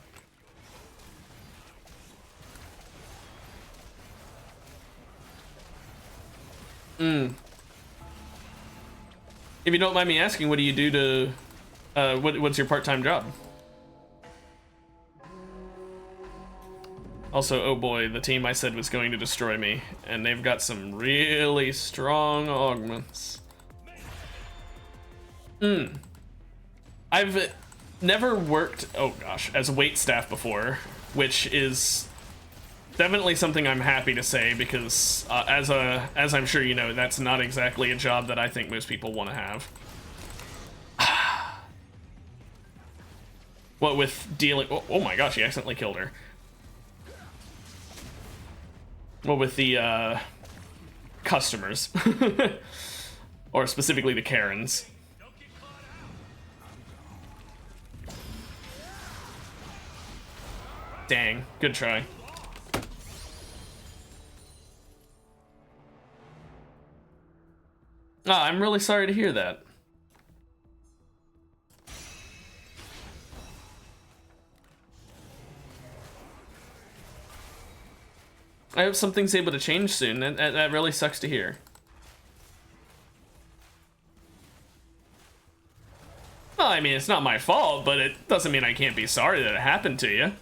If you don't mind me asking, what do you do to... what's your part-time job? Also, oh boy, the team I said was going to destroy me, and they've got some really strong augments. I've never worked, oh gosh, as a wait staff before, which is definitely something I'm happy to say because as I'm sure you know, that's not exactly a job that I think most people want to have. What with dealing, oh my gosh, he accidentally killed her. What with the customers, or specifically the Karens. Dang, good try. Ah, I'm really sorry to hear that. I hope something's able to change soon. That really sucks to hear. Well, I mean, it's not my fault, but it doesn't mean I can't be sorry that it happened to you.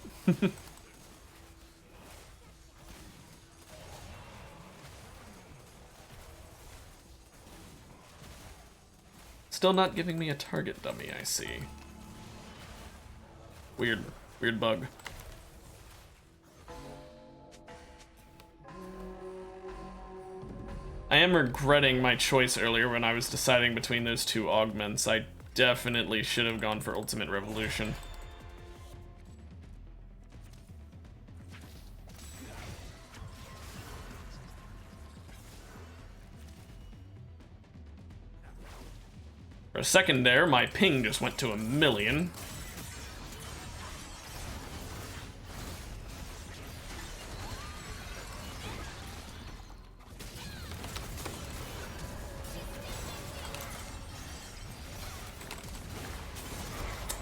Still not giving me a target dummy, I see. Weird bug. I am regretting my choice earlier when I was deciding between those two augments. I definitely should have gone for Ultimate Revolution. For a second there, my ping just went to 1,000,000.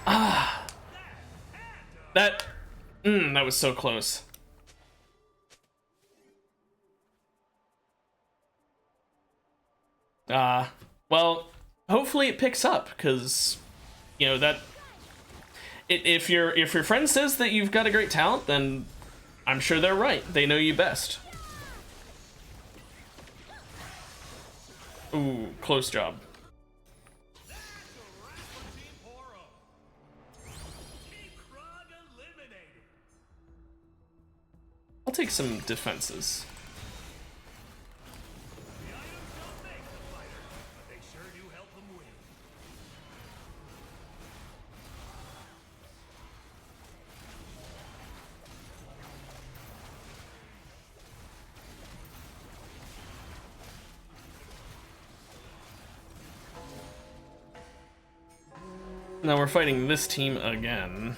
Ah! That was so close. Well, hopefully it picks up, because, you know, that if your friend says that you've got a great talent, then I'm sure they're right. They know you best. Ooh, close job. I'll take some defenses. Now we're fighting this team again.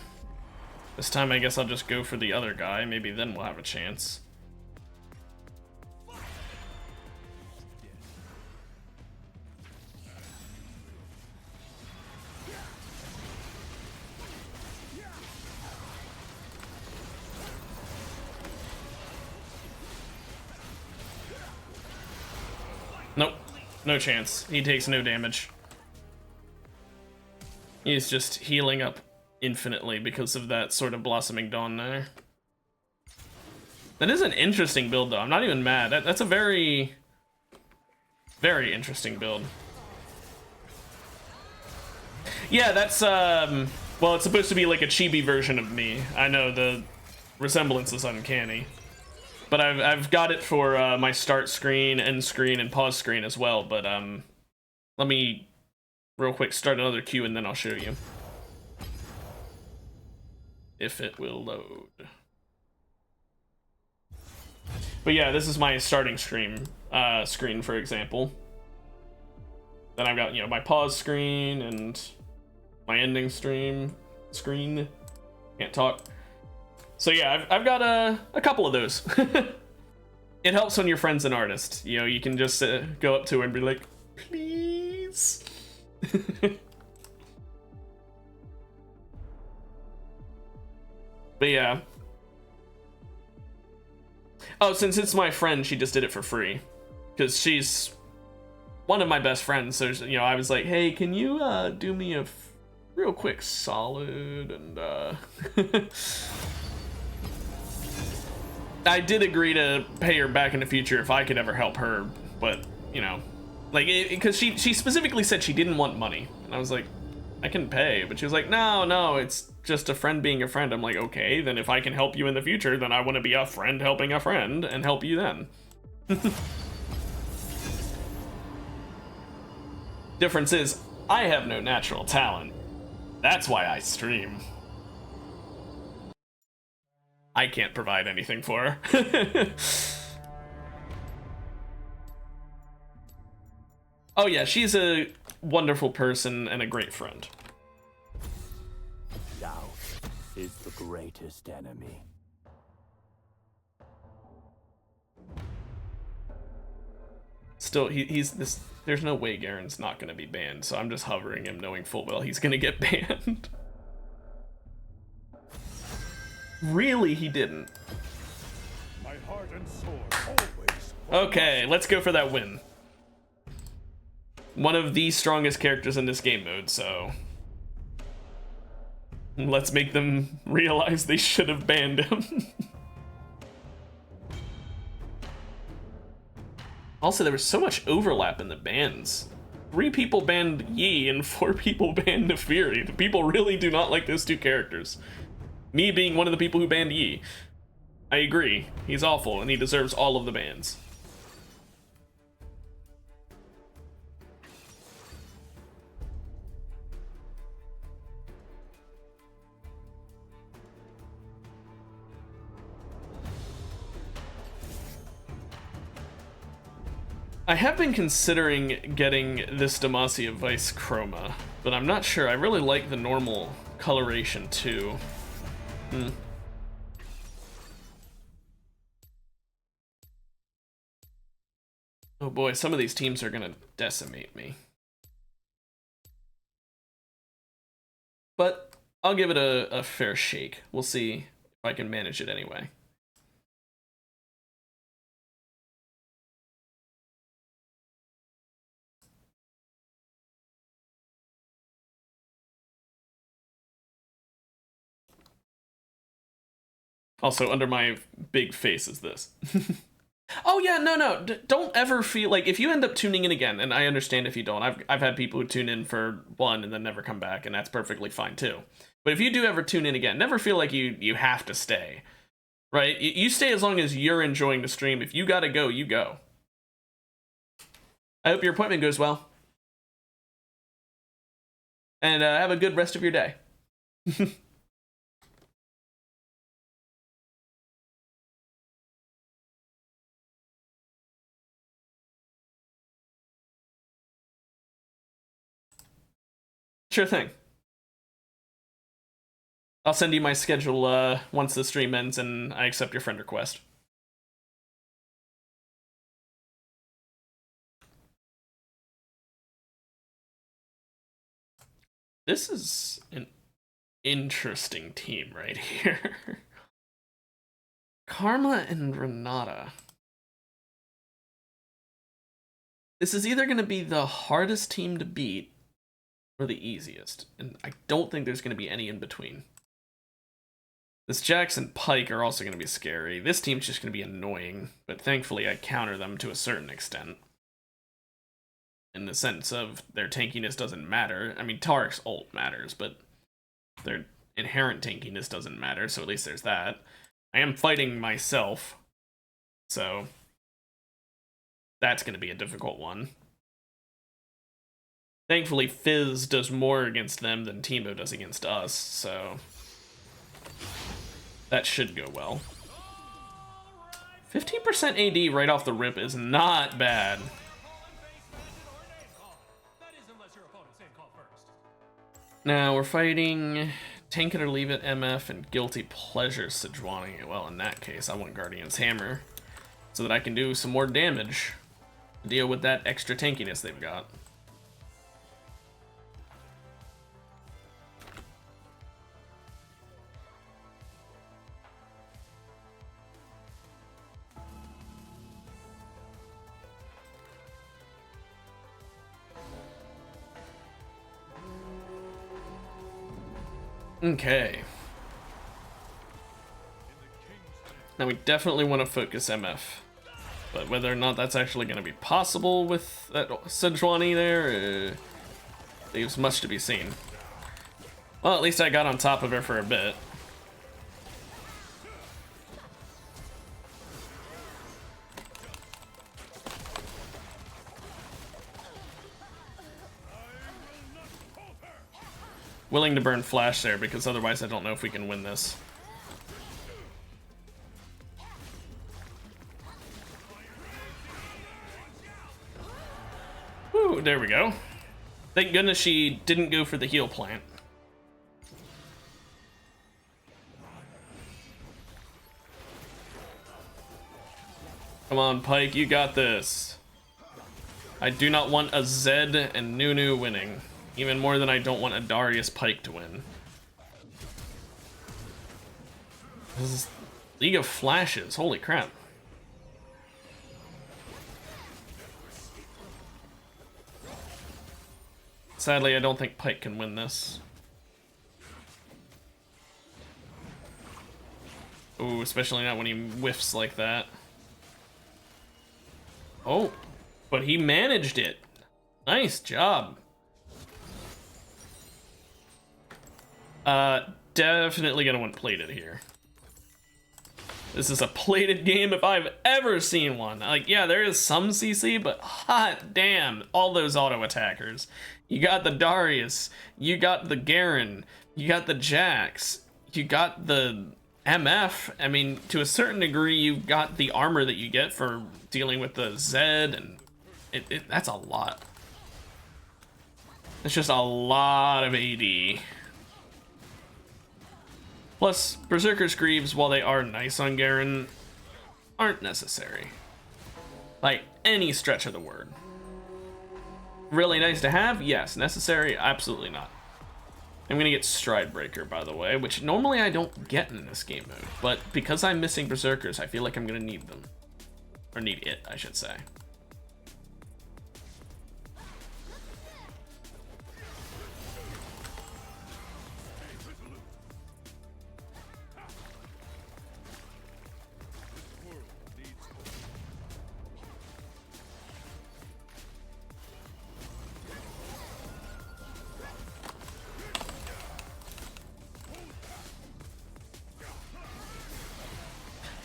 This time I guess I'll just go for the other guy, maybe then we'll have a chance. Nope, no chance. He takes no damage. He's just healing up infinitely because of that sort of Blossoming Dawn there. That is an interesting build, though. I'm not even mad. That's a very, very interesting build. Yeah, that's, well, it's supposed to be like a chibi version of me. I know, the resemblance is uncanny. But I've got it for my start screen, end screen, and pause screen as well, but, let me real quick start another queue and then I'll show you. If it will load. But yeah, this is my starting screen, for example. Then I've got, you know, my pause screen and my ending screen. Can't talk. So yeah, I've got a couple of those. It helps when your friend's an artist. You know, you can just go up to her and be like, please. But yeah. Oh, since it's my friend, she just did it for free. Because she's one of my best friends. So, you know, I was like, hey, can you do me a real quick solid? And I did agree to pay her back in the future if I could ever help her. But, you know, like, because she specifically said she didn't want money. And I was like, I can pay. But she was like, no, it's just a friend being a friend. I'm like, okay, then if I can help you in the future, then I want to be a friend helping a friend and help you then. Difference is, I have no natural talent. That's why I stream. I can't provide anything for her. Oh yeah, she's a wonderful person and a great friend. Doubt is the greatest enemy. Still, he's this. There's no way Garen's not going to be banned, so I'm just hovering him, knowing full well he's going to get banned. Really, he didn't. My heart and sword always. Okay, let's go for that win. One of the strongest characters in this game mode, so let's make them realize they should have banned him. Also, there was so much overlap in the bans. 3 people banned Yi and 4 people banned Nefiri. The people really do not like those 2 characters. Me being one of the people who banned Yi. I agree. He's awful and he deserves all of the bans. I have been considering getting this Demacia Vice Chroma, but I'm not sure. I really like the normal coloration too. Oh boy, some of these teams are gonna decimate me. But I'll give it a fair shake. We'll see if I can manage it anyway. Also, under my big face is this. Oh yeah, no, don't ever feel like if you end up tuning in again, and I understand if you don't. I've had people who tune in for one and then never come back, and that's perfectly fine too. But if you do ever tune in again, never feel like you have to stay, right? You stay as long as you're enjoying the stream. If you gotta go, you go. I hope your appointment goes well, and have a good rest of your day. Sure thing. I'll send you my schedule once the stream ends and I accept your friend request. This is an interesting team right here. Karma and Renata. This is either going to be the hardest team to beat or the easiest, and I don't think there's going to be any in between. This Jax and Pike are also going to be scary. This team's just going to be annoying, but thankfully I counter them to a certain extent. In the sense of their tankiness doesn't matter. I mean, Tarek's ult matters, but their inherent tankiness doesn't matter, so at least there's that. I am fighting myself, so that's going to be a difficult one. Thankfully, Fizz does more against them than Teemo does against us, so that should go well. 15% AD right off the rip is not bad. Now we're fighting Tank It or Leave It, MF, and Guilty Pleasure Sejuani. Well, in that case, I want Guardian's Hammer so that I can do some more damage to deal with that extra tankiness they've got. Okay. Now we definitely want to focus MF, but whether or not that's actually going to be possible with that Sejuani there leaves much to be seen. Well, at least I got on top of her for a bit. Willing to burn flash there because otherwise I don't know if we can win this. Ooh, there we go. Thank goodness she didn't go for the heal plant. Come on, Pike, you got this. I do not want a Zed and Nunu winning. Even more than I don't want a Darius Pike to win. This is League of Flashes, holy crap. Sadly, I don't think Pike can win this. Ooh, especially not when he whiffs like that. Oh, but he managed it. Nice job. Definitely gonna want plated here. This is a plated game if I've ever seen one. Like, yeah, there is some CC, but hot damn, all those auto attackers. You got the Darius, you got the Garen, you got the Jax, you got the MF. I mean, to a certain degree, you've got the armor that you get for dealing with the Zed, and that's a lot. It's just a lot of AD. Plus, Berserker's Greaves, while they are nice on Garen, aren't necessary. By any stretch of the word. Really nice to have? Yes. Necessary? Absolutely not. I'm gonna get Stridebreaker, by the way, which normally I don't get in this game mode, but because I'm missing Berserkers, I feel like I'm gonna need them. Or need it, I should say.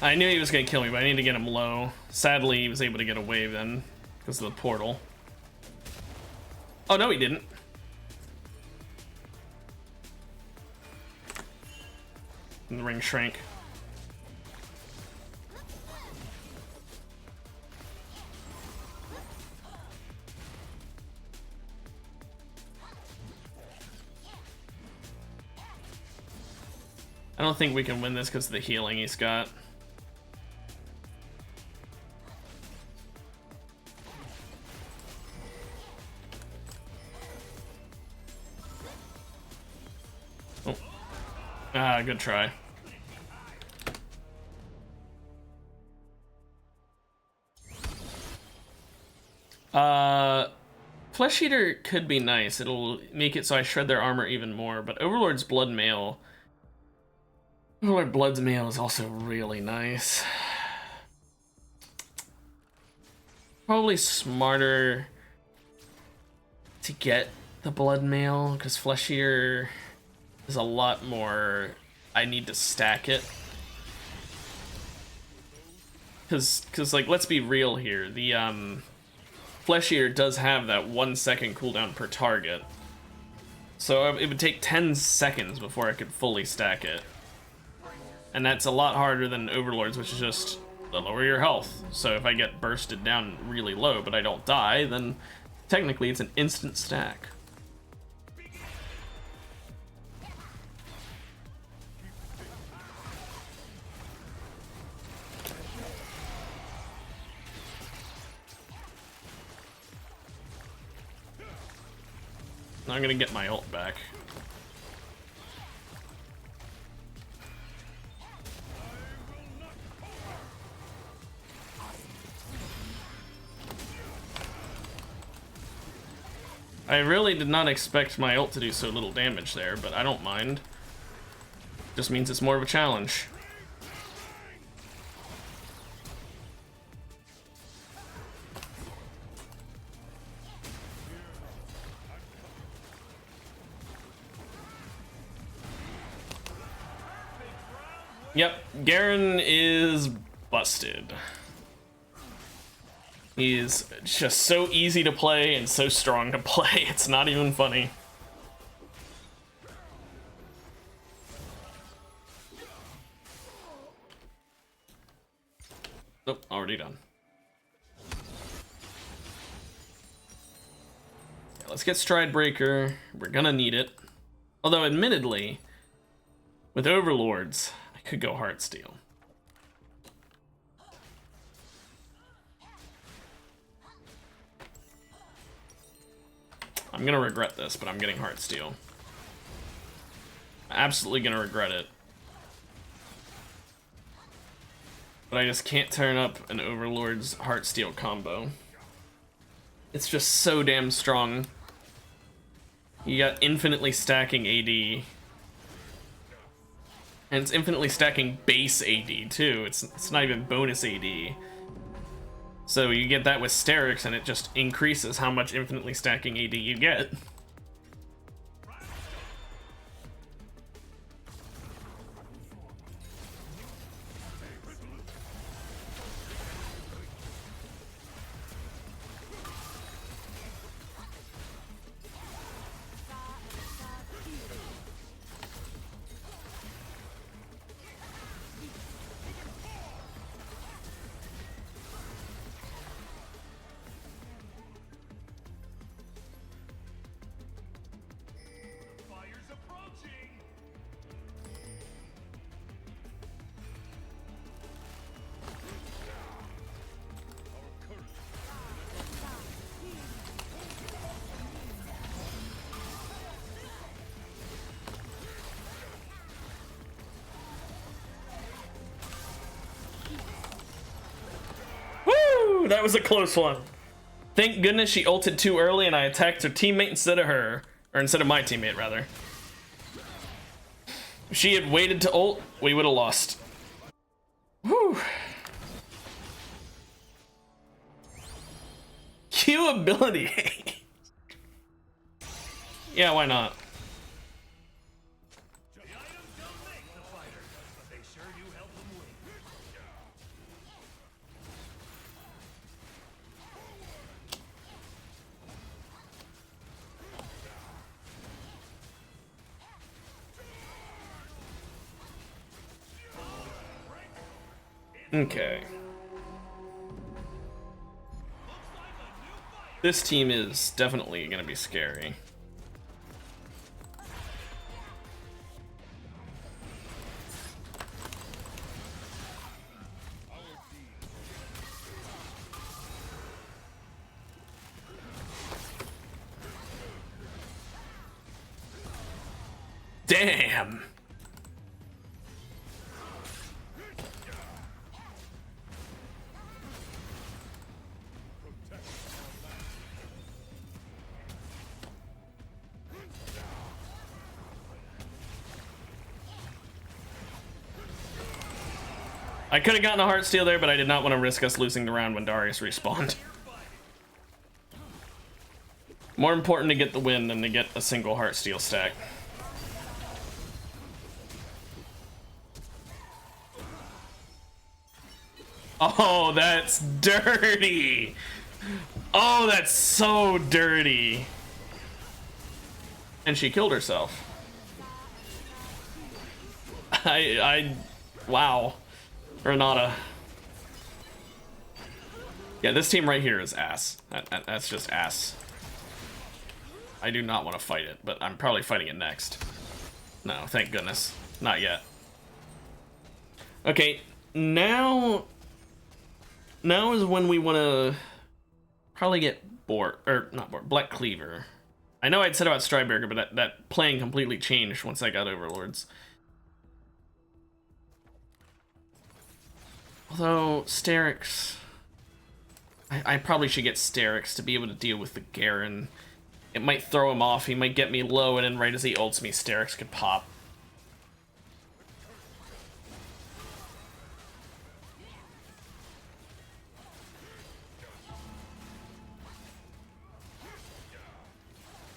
I knew he was going to kill me, but I need to get him low. Sadly, he was able to get away then because of the portal. Oh, no, he didn't. And the ring shrank. I don't think we can win this because of the healing he's got. Ah, good try. Flesh Eater could be nice. It'll make it so I shred their armor even more, but Overlord's Blood Mail... Overlord Blood's Mail is also really nice. Probably smarter to get the Blood Mail, because Flesh Eater... is a lot more. I need to stack it because like, let's be real here, the Flesh Eater does have that 1 second cooldown per target, so it would take 10 seconds before I could fully stack it, and that's a lot harder than Overlord's, which is just lower your health. So if I get bursted down really low but I don't die, then technically it's an instant stack. I'm gonna get my ult back. I really did not expect my ult to do so little damage there, but I don't mind. Just means it's more of a challenge. Yep, Garen is busted. He's just so easy to play and so strong to play, it's not even funny. Nope, already done. Yeah, let's get Stride Breaker. We're gonna need it. Although, admittedly, with Overlords, I could go Heartsteel. I'm gonna regret this, but I'm getting Heartsteel. Absolutely gonna regret it. But I just can't turn up an Overlord's Heartsteel combo. It's just so damn strong. You got infinitely stacking AD. And it's infinitely stacking base AD too. It's not even bonus AD. So you get that with Sterix and it just increases how much infinitely stacking AD you get. That was a close one. Thank goodness she ulted too early and I attacked her teammate instead of her. Or instead of my teammate, rather. If she had waited to ult, we would have lost. Whew. Q ability. Yeah, why not? Okay. This team is definitely gonna be scary. Damn! I could have gotten a Heartsteel there, but I did not want to risk us losing the round when Darius respawned. More important to get the win than to get a single Heartsteel stack. Oh, that's dirty! Oh, that's so dirty! And she killed herself. Wow. Renata. Yeah, this team right here is ass. That's just ass. I do not want to fight it, but I'm probably fighting it next. No, thank goodness. Not yet. Okay, now is when we want to probably get Black Cleaver. I know I'd said about Strideberger, but that plan completely changed once I got Overlords. Although, Sterix... I probably should get Sterix to be able to deal with the Garen. It might throw him off, he might get me low, and then right as he ults me, Sterix could pop.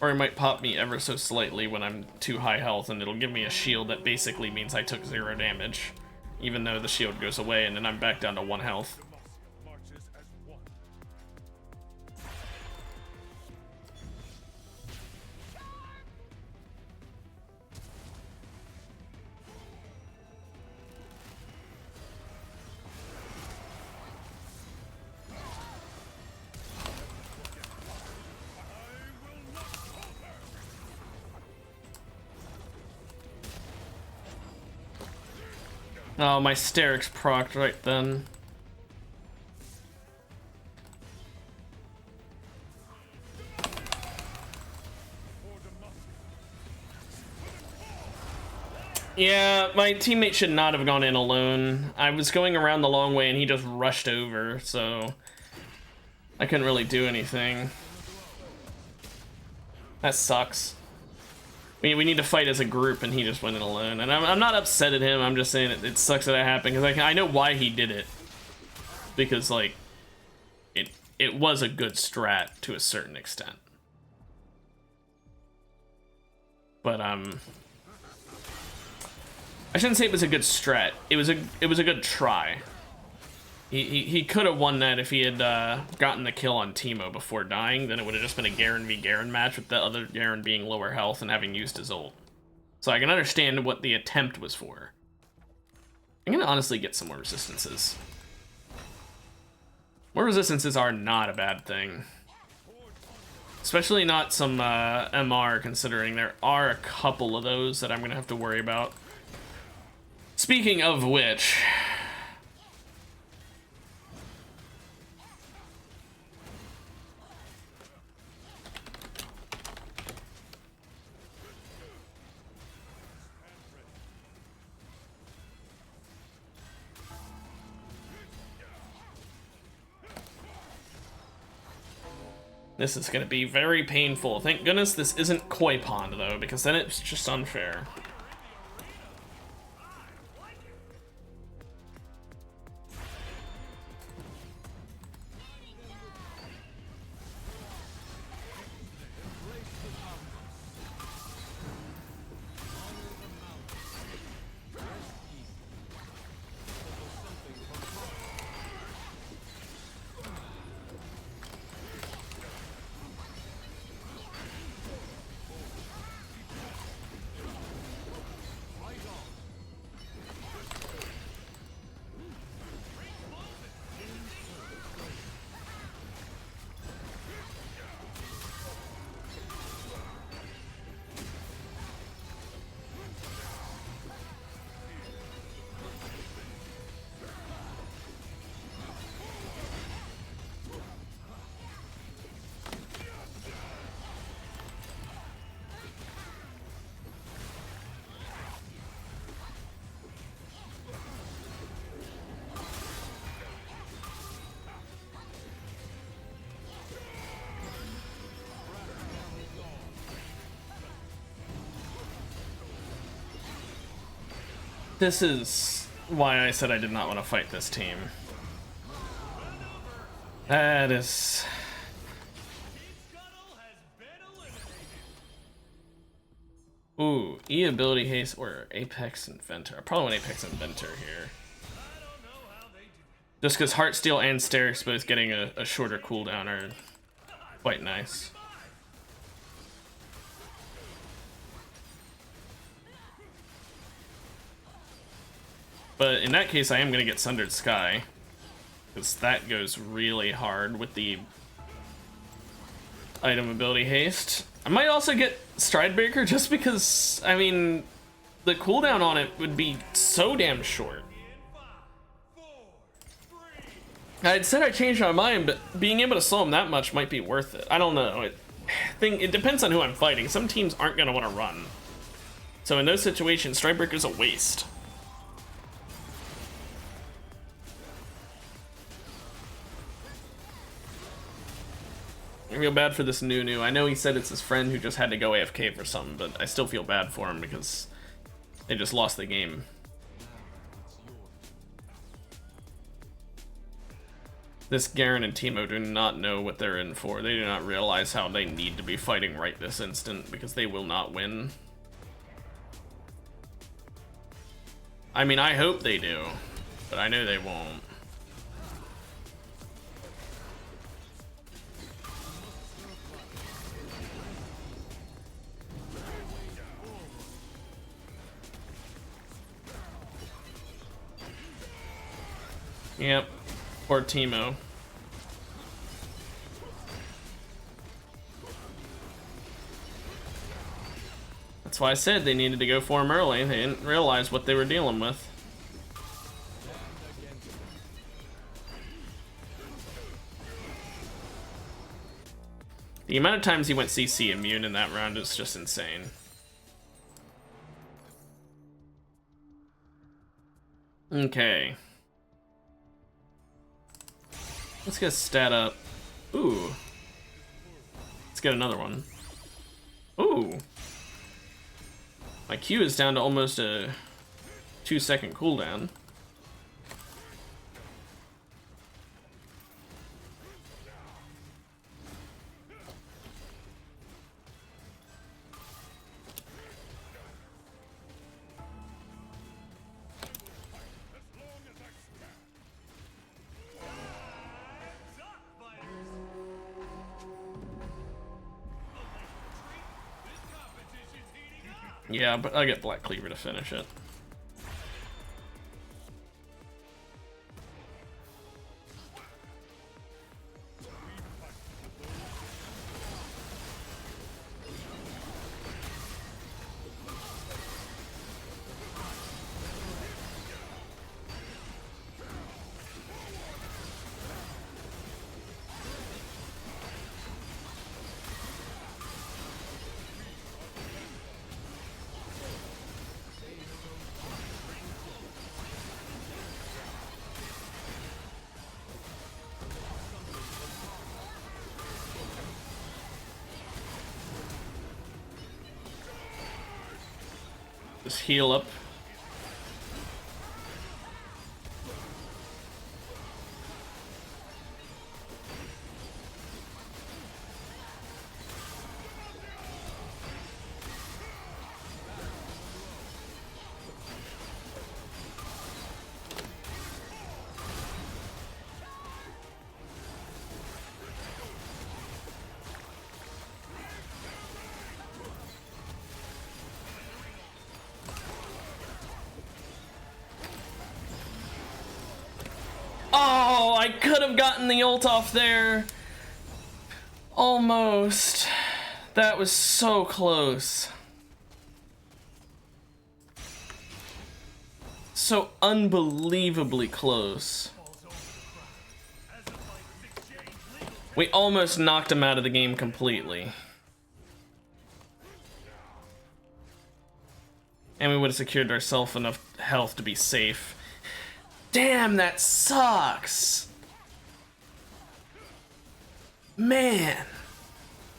Or he might pop me ever so slightly when I'm too high health, and it'll give me a shield that basically means I took 0 damage. even though the shield goes away and then I'm back down to 1 health. marches as one. Oh, my Steric's procced right then. Yeah, my teammate should not have gone in alone. I was going around the long way and he just rushed over, so I couldn't really do anything. That sucks. We need to fight as a group, and he just went in alone. And I'm not upset at him. I'm just saying it sucks that it happened because I know why he did it. Because like, it was a good strat to a certain extent. But I shouldn't say it was a good strat. It was a good try. He could have won that if he had gotten the kill on Teemo before dying. Then it would have just been a Garen v Garen match with the other Garen being lower health and having used his ult. So I can understand what the attempt was for. I'm gonna honestly get some more resistances. More resistances are not a bad thing. Especially not some MR, considering there are a couple of those that I'm gonna have to worry about. Speaking of which... This is gonna be very painful. Thank goodness this isn't Koi Pond though, because then it's just unfair. This is why I said I did not want to fight this team. That is... Ooh, E ability haste or Apex Inventor. I probably want Apex Inventor here. Just because Heartsteel and Sterix both getting a shorter cooldown are quite nice. But in that case, I am going to get Sundered Sky, because that goes really hard with the item ability haste. I might also get Stridebreaker just because, I mean, the cooldown on it would be so damn short. I'd said I changed my mind, but being able to slow him that much might be worth it. I don't know. It depends on who I'm fighting. Some teams aren't going to want to run. So in those situations, Stridebreaker's a waste. I feel bad for this Nunu. I know he said it's his friend who just had to go AFK for something, but I still feel bad for him because they just lost the game. This Garen and Teemo do not know what they're in for. They do not realize how they need to be fighting right this instant because they will not win. I mean, I hope they do, but I know they won't. Yep, poor Teemo. That's why I said they needed to go for him early. They didn't realize what they were dealing with. The amount of times he went CC immune in that round is just insane. Okay. Let's get a stat up. Ooh. Let's get another one. Ooh. My Q is down to almost a 2-second cooldown. Yeah, but I'll get Black Cleaver to finish it. Just heal up. Oh, I could have gotten the ult off there. Almost. That was so close. So unbelievably close. We almost knocked him out of the game completely. And we would have secured ourselves enough health to be safe. Damn, that sucks. Man.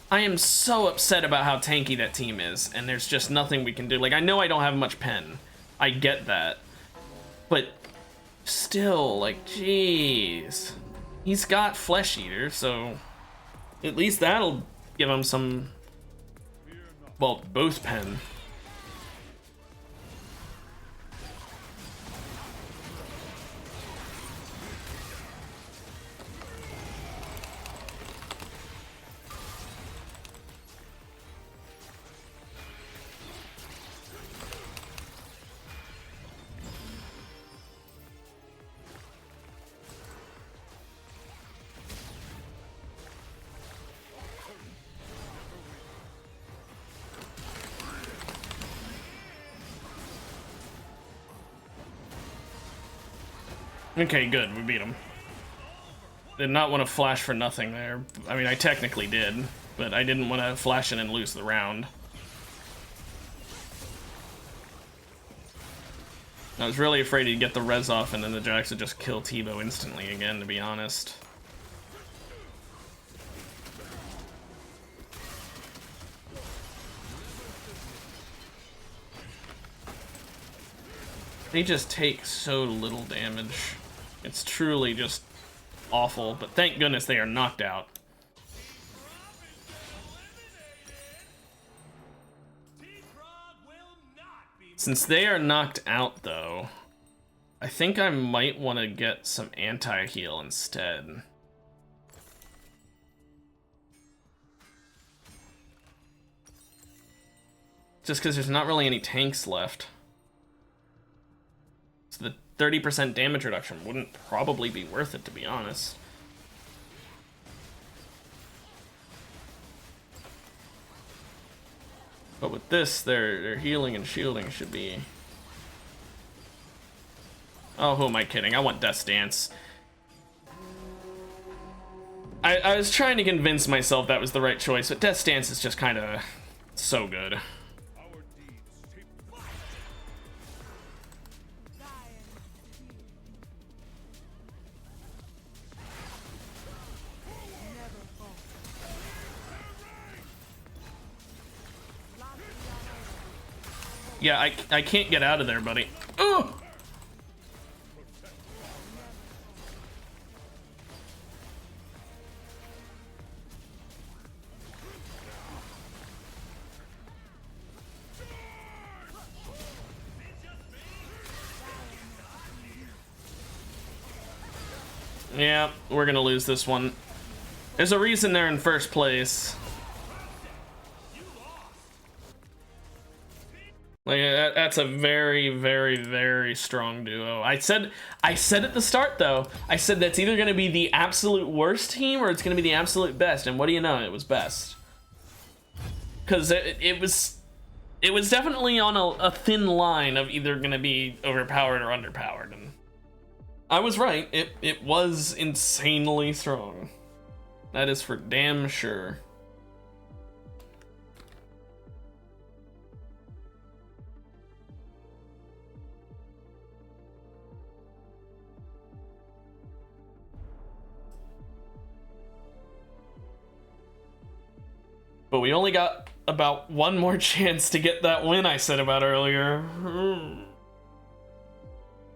I am so upset about how tanky that team is, and there's just nothing we can do. Like, I know I don't have much pen. I get that. But still, like, jeez. He's got Flesh Eater, so at least that'll give him some, well, both pen. Okay, good, we beat him. Did not want to flash for nothing there. I mean, I technically did, but I didn't want to flash in and lose the round. I was really afraid he'd get the res off and then the Jax would just kill Tebow instantly again, to be honest. They just take so little damage. It's truly just awful, but thank goodness they are knocked out. Since they are knocked out, though, I think I might want to get some anti-heal instead. Just because there's not really any tanks left. So the 30% damage reduction wouldn't probably be worth it, to be honest. But with this, their healing and shielding should be... Oh, who am I kidding? I want Death's Dance. I was trying to convince myself that was the right choice, but Death's Dance is just kind of so good. Yeah, I can't get out of there, buddy. Ugh! Yeah, we're gonna lose this one. There's a reason they're in first place. Like, that's a very, very, very strong duo. I said at the start, though, I said that's either going to be the absolute worst team or it's going to be the absolute best. And what do you know? It was best. Because it was definitely on a thin line of either going to be overpowered or underpowered. And I was right. It was insanely strong. That is for damn sure. But we only got about one more chance to get that win I said about earlier.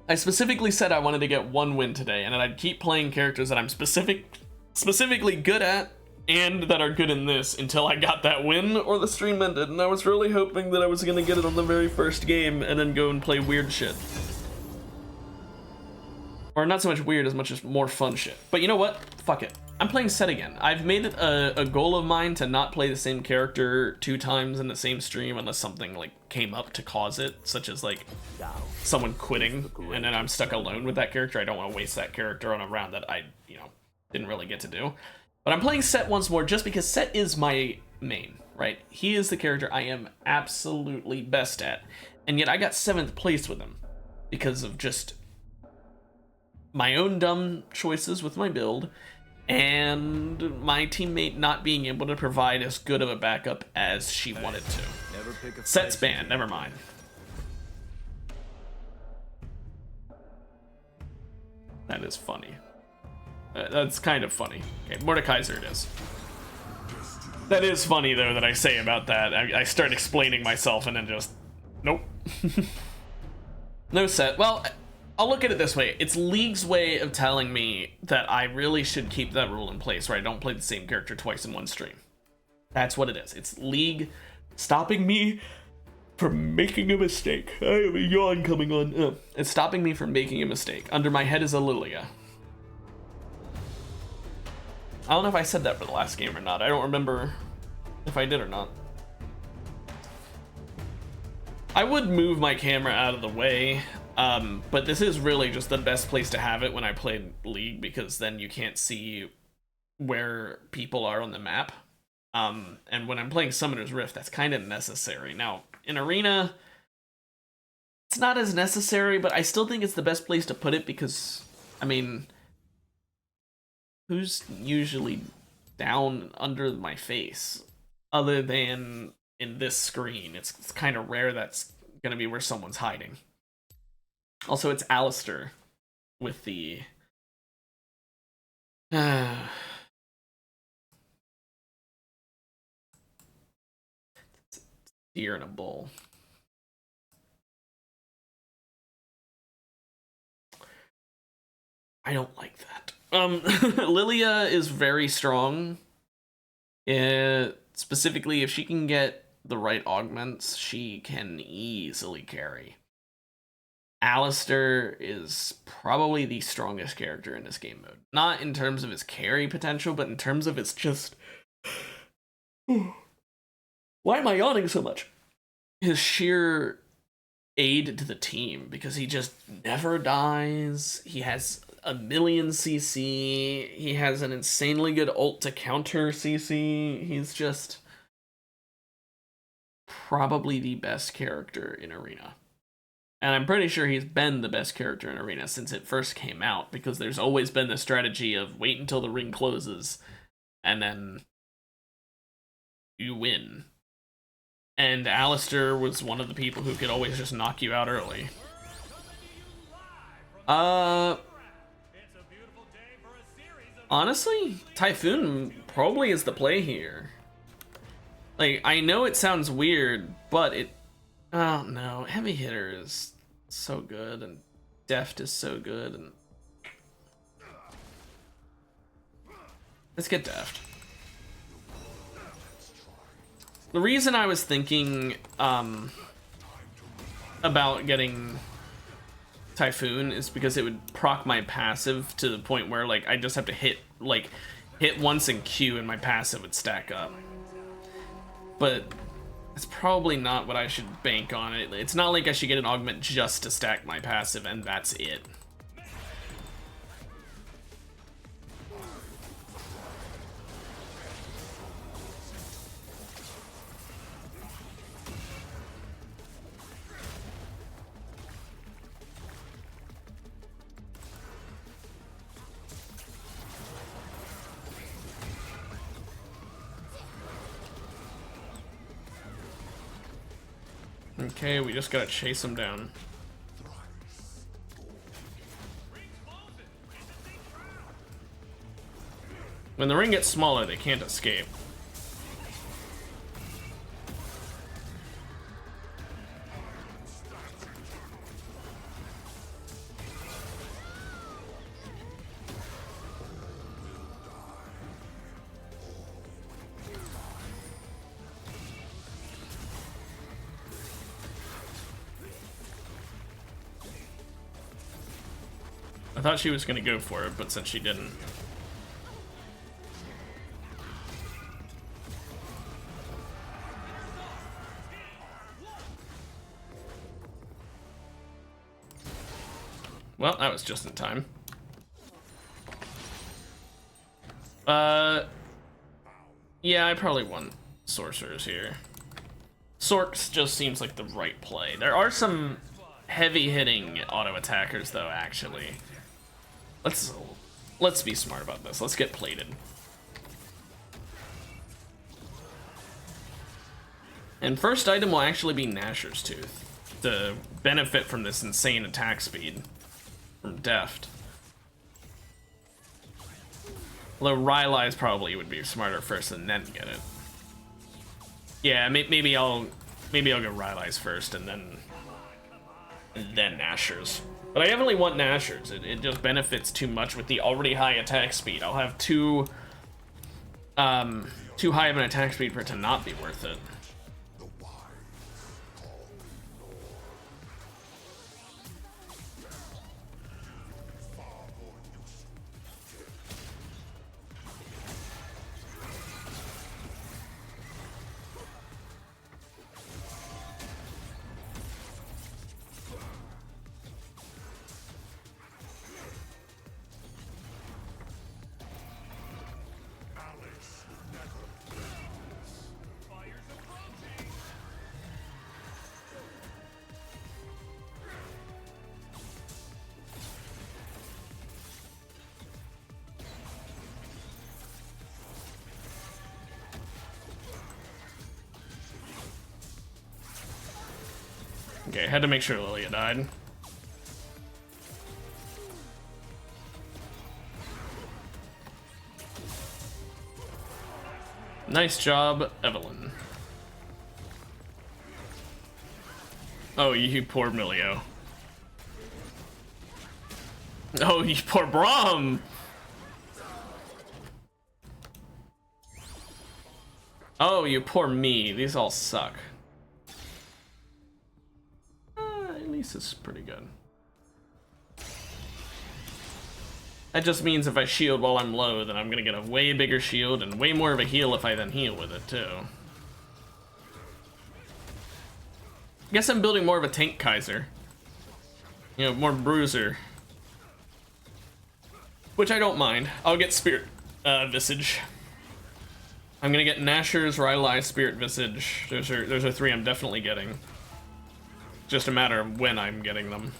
I specifically said I wanted to get one win today, and that I'd keep playing characters that I'm specifically good at, and that are good in this, until I got that win or the stream ended. And I was really hoping that I was gonna get it on the very first game, and then go and play weird shit. Or not so much weird as much as more fun shit. But you know what? Fuck it. I'm playing Set again. I've made it a goal of mine to not play the same character 2 times in the same stream unless something like came up to cause it, such as like someone quitting and then I'm stuck alone with that character. I don't want to waste that character on a round that I, didn't really get to do. But I'm playing Set once more just because Set is my main, right? He is the character I am absolutely best at. And yet I got 7th place with him because of just my own dumb choices with my build, and my teammate not being able to provide as good of a backup as she wanted to. Set's banned, never mind. That is funny. That's kind of funny. Okay, Mordekaiser it is. That is funny, though, that I say about that. I start explaining myself and then just... Nope. No Set. Well... I'll look at it this way. It's League's way of telling me that I really should keep that rule in place where I don't play the same character twice in one stream. That's what it is. It's League stopping me from making a mistake. I have a yawn coming on. It's stopping me from making a mistake. Under my head is a Lilia. I don't know if I said that for the last game or not. I don't remember if I did or not. I would move my camera out of the way. But this is really just the best place to have it when I play League, because then you can't see where people are on the map. And when I'm playing Summoner's Rift, that's kind of necessary. Now, in Arena, it's not as necessary, but I still think it's the best place to put it because, I mean, who's usually down under my face other than in this screen? It's kind of rare that's going to be where someone's hiding. Also, it's Alistair with the... deer in a bowl. I don't like that. Lilia is very strong. Specifically, if she can get the right augments, she can easily carry. Alistair is probably the strongest character in this game mode. Not in terms of his carry potential, but in terms of his just... Why am I yawning so much? His sheer aid to the team, because he just never dies. He has a million CC. He has an insanely good ult to counter CC. He's just probably the best character in Arena. And I'm pretty sure he's been the best character in Arena since it first came out, because there's always been the strategy of wait until the ring closes and then you win. And Alistair was one of the people who could always just knock you out early. Honestly, Typhoon probably is the play here. Like, I know it sounds weird, but it... Oh no, Heavy Hitter is so good, and Deft is so good, and... Let's get Deft. The reason I was thinking about getting Typhoon is because it would proc my passive to the point where, like, I just have to hit once and Q and my passive would stack up. But it's probably not what I should bank on. It's not like I should get an augment just to stack my passive and that's it. Okay, we just gotta chase him down. When the ring gets smaller, they can't escape. I thought she was gonna go for it, but since she didn't. Well, that was just in time. Yeah, I probably want Sorcerers here. Sorks just seems like the right play. There are some heavy-hitting auto-attackers, though, actually. Let's be smart about this. Let's get plated. And first item will actually be Nashor's Tooth to benefit from this insane attack speed from Deft. Although Rylai's probably would be smarter first and then get it. Yeah, maybe I'll go Rylai's first and then Nashor's. But I definitely want Nashor's. It just benefits too much with the already high attack speed. I'll have too high of an attack speed for it to not be worth it. Okay, had to make sure Lilia died. Nice job, Evelyn. Oh, you poor Milio. Oh, you poor Braum! Oh, you poor me. These all suck. At least it's pretty good. That just means if I shield while I'm low, then I'm gonna get a way bigger shield and way more of a heal if I then heal with it too. I guess I'm building more of a tank Kaiser. You know, more bruiser. Which I don't mind. I'll get Spirit Visage. I'm gonna get Nashor's, Rylai, Spirit Visage. Those are three I'm definitely getting. Just a matter of when I'm getting them.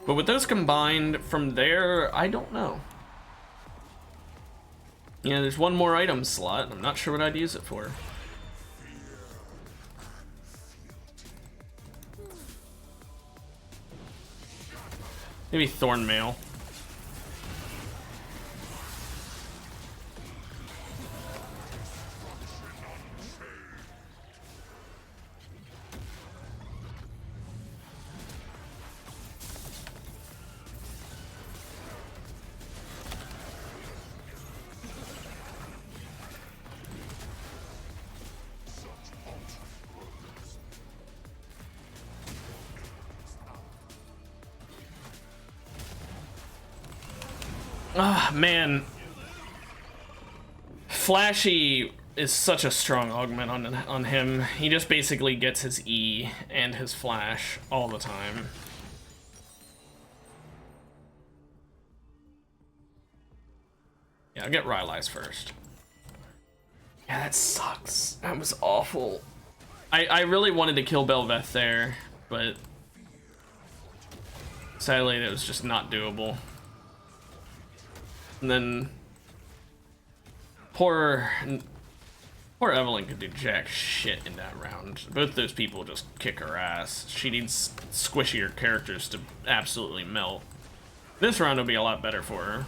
But with those combined from there, I don't know. Yeah, there's one more item slot. I'm not sure what I'd use it for. Maybe Thornmail. Ah, man. Flashy is such a strong augment on him. He just basically gets his E and his flash all the time. Yeah, I'll get Rylai's first. Yeah, that sucks. That was awful. I really wanted to kill Belveth there, but sadly it was just not doable. And then poor Evelyn could do jack shit in that round. Both those people just kick her ass. She needs squishier characters to absolutely melt. This round will be a lot better for her.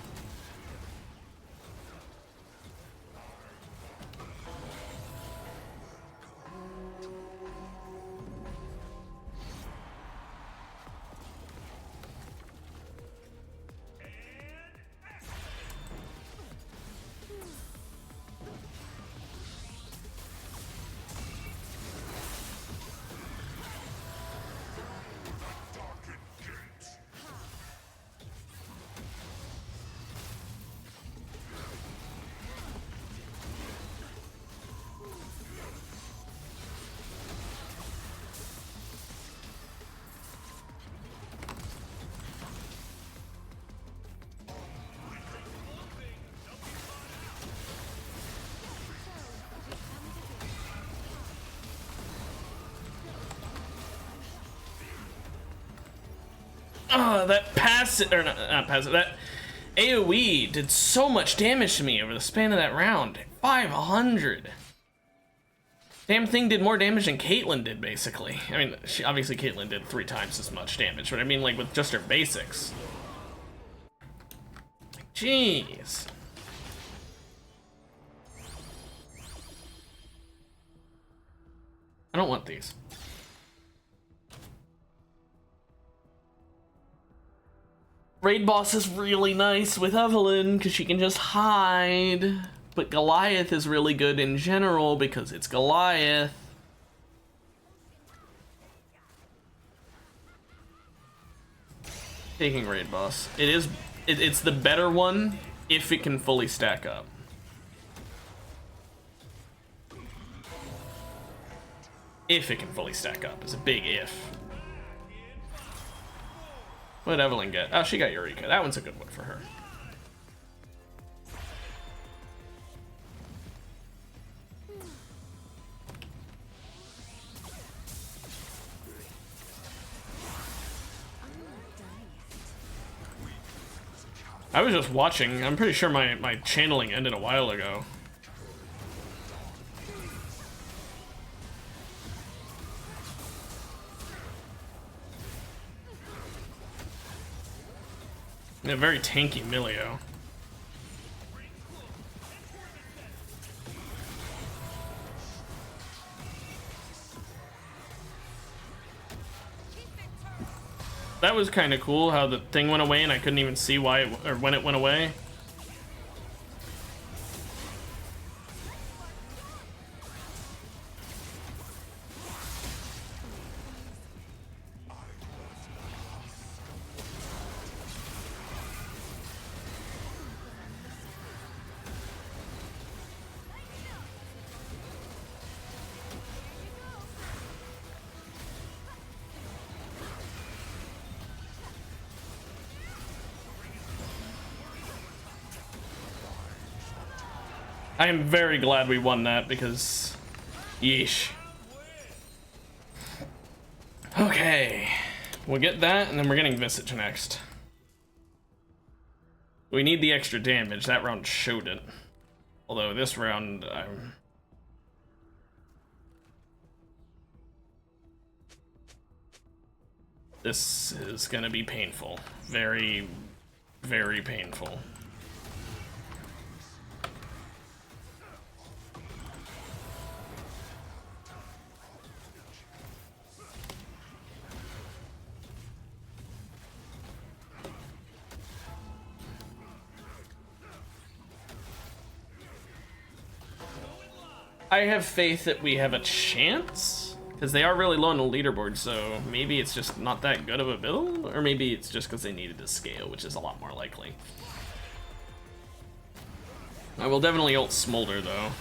Oh, that passive, or not passive, that AoE did so much damage to me over the span of that round. 500. Damn thing did more damage than Caitlyn did, basically. I mean, obviously Caitlyn did 3 times as much damage, but I mean, like, with just her basics. Jeez. I don't want these. Raid boss is really nice with Evelyn because she can just hide. But Goliath is really good in general because it's Goliath. Taking raid boss. It's the better one if it can fully stack up. If it can fully stack up is a big if. What did Evelyn get? Oh, she got Eureka. That one's a good one for her. I was just watching. I'm pretty sure my channeling ended a while ago. A very tanky Milio. That was kind of cool how the thing went away and I couldn't even see why it, or when it went away. I am very glad we won that because, yeesh. Okay, we'll get that, and then we're getting Visage next. We need the extra damage. That round showed it. Although this round, this is gonna be painful. Very, very painful. I have faith that we have a chance, because they are really low on the leaderboard, so maybe it's just not that good of a build, or maybe it's just because they needed to scale, which is a lot more likely. I will definitely ult Smolder, though.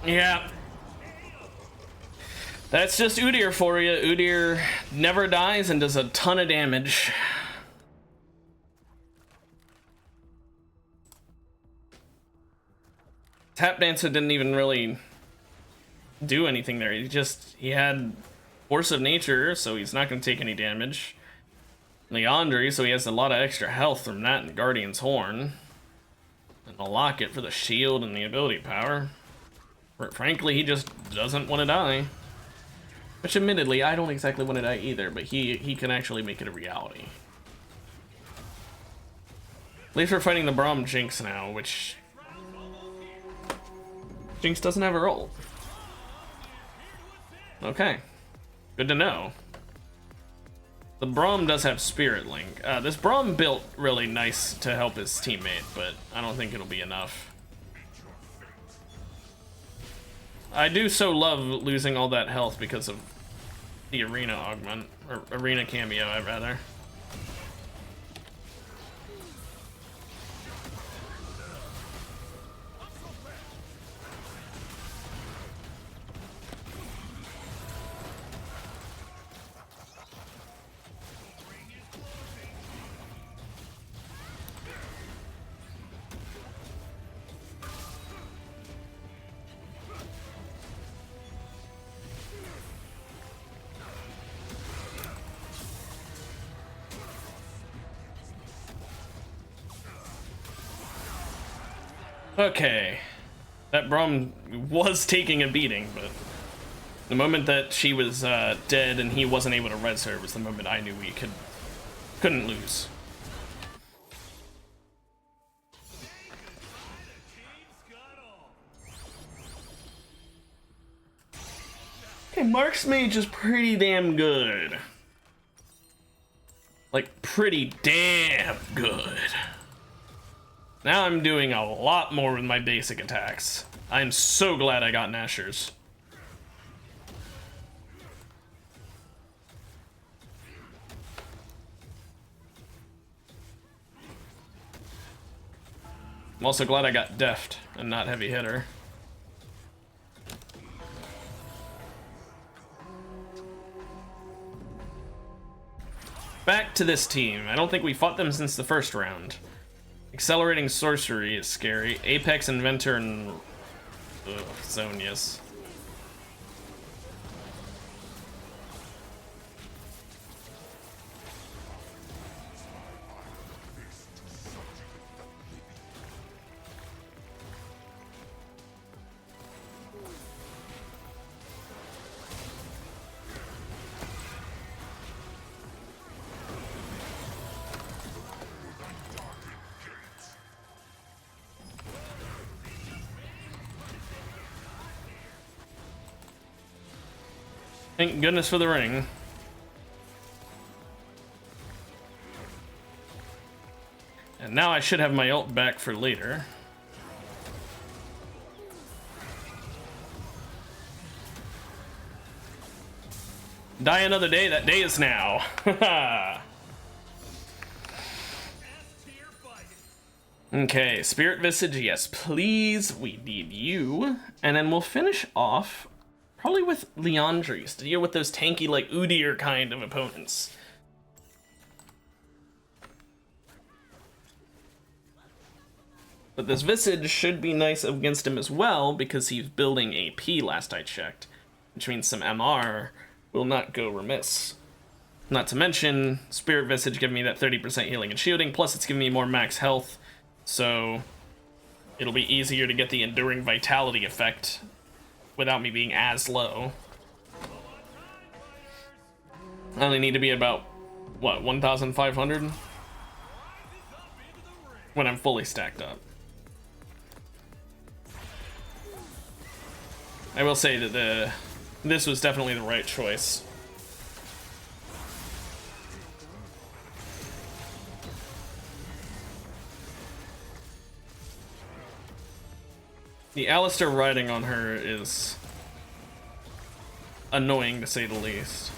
Yeah. That's just Udyr for you. Udyr never dies and does a ton of damage. Tap Dancer didn't even really do anything there. He had Force of Nature, so he's not going to take any damage. Leandri, so he has a lot of extra health from that and Guardian's Horn. And the Locket for the shield and the ability power. Frankly, he just doesn't want to die. Which, admittedly, I don't exactly want to die either, but he can actually make it a reality. At least we're fighting the Braum Jinx now, which... Jinx doesn't have her ult. Okay. Good to know. The Braum does have Spirit Link. This Braum built really nice to help his teammate, but I don't think it'll be enough. I do so love losing all that health because of the arena augment, or arena cameo, I'd rather. Okay, that Braum was taking a beating, but the moment that she was dead and he wasn't able to res her was the moment I knew we couldn't lose. Okay, Mark's Mage is pretty damn good. Like, pretty damn good. Now I'm doing a lot more with my basic attacks. I'm so glad I got Nashers. I'm also glad I got Deft and not Heavy Hitter. Back to this team. I don't think we fought them since the first round. Accelerating Sorcery is scary. Apex Inventor and Zonius. Thank goodness for the ring. And now I should have my ult back for later. Die another day, that day is now. Okay, Spirit Visage, yes please, we need you. And then we'll finish off probably with Leandries to deal with those tanky, like, Udyr kind of opponents. But this Visage should be nice against him as well, because he's building AP last I checked, which means some MR will not go remiss. Not to mention, Spirit Visage giving me that 30% healing and shielding, plus it's giving me more max health, so it'll be easier to get the Enduring Vitality effect without me being as low. I only need to be about, what, 1,500? When I'm fully stacked up. I will say that this was definitely the right choice. The Alistair riding on her is annoying, to say the least.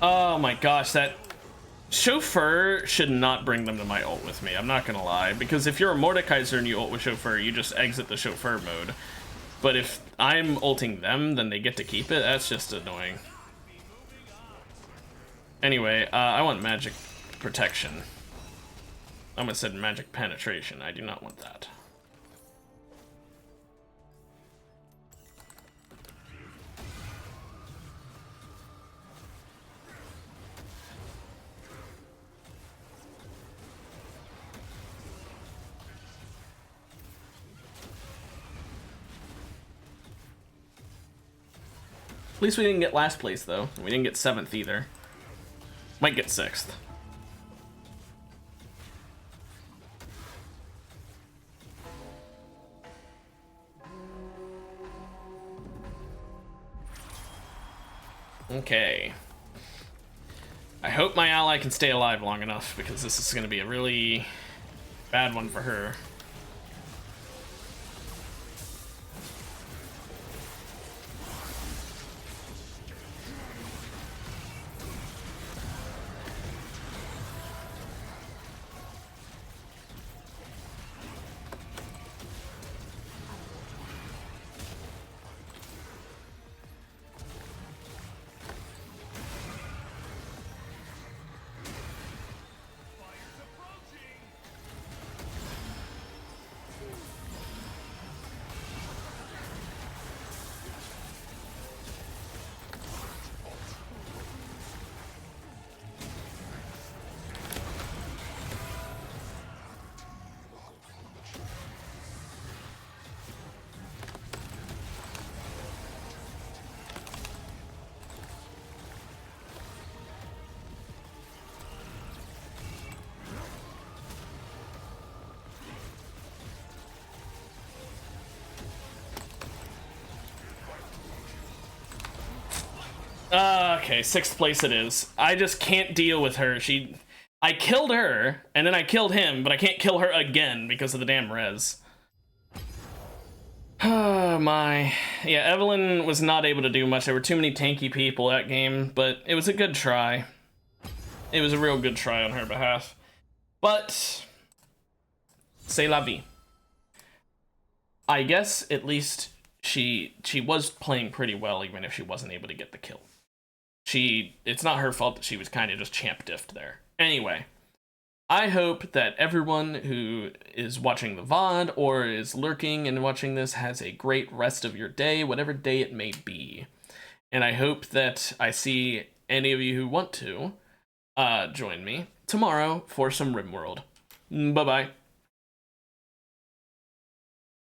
Oh my gosh, that Chauffeur should not bring them to my ult with me, I'm not gonna lie. Because if you're a Mordekaiser and you ult with Chauffeur, you just exit the Chauffeur mode. But if I'm ulting them, then they get to keep it, that's just annoying. Anyway, I want magic protection. I almost said magic penetration, I do not want that. At least we didn't get last place, though. We didn't get 7th either. Might get 6th. Okay. I hope my ally can stay alive long enough, because this is going to be a really bad one for her. Okay, 6th place it is. I just can't deal with her. I killed her, and then I killed him, but I can't kill her again because of the damn res. Oh my. Yeah, Evelyn was not able to do much. There were too many tanky people that game, but it was a good try. It was a real good try on her behalf. But, c'est la vie. I guess at least she was playing pretty well, even if she wasn't able to get the kill. It's not her fault that she was kind of just champ diffed there. Anyway, I hope that everyone who is watching the VOD or is lurking and watching this has a great rest of your day, whatever day it may be. And I hope that I see any of you who want to join me tomorrow for some RimWorld. Bye-bye.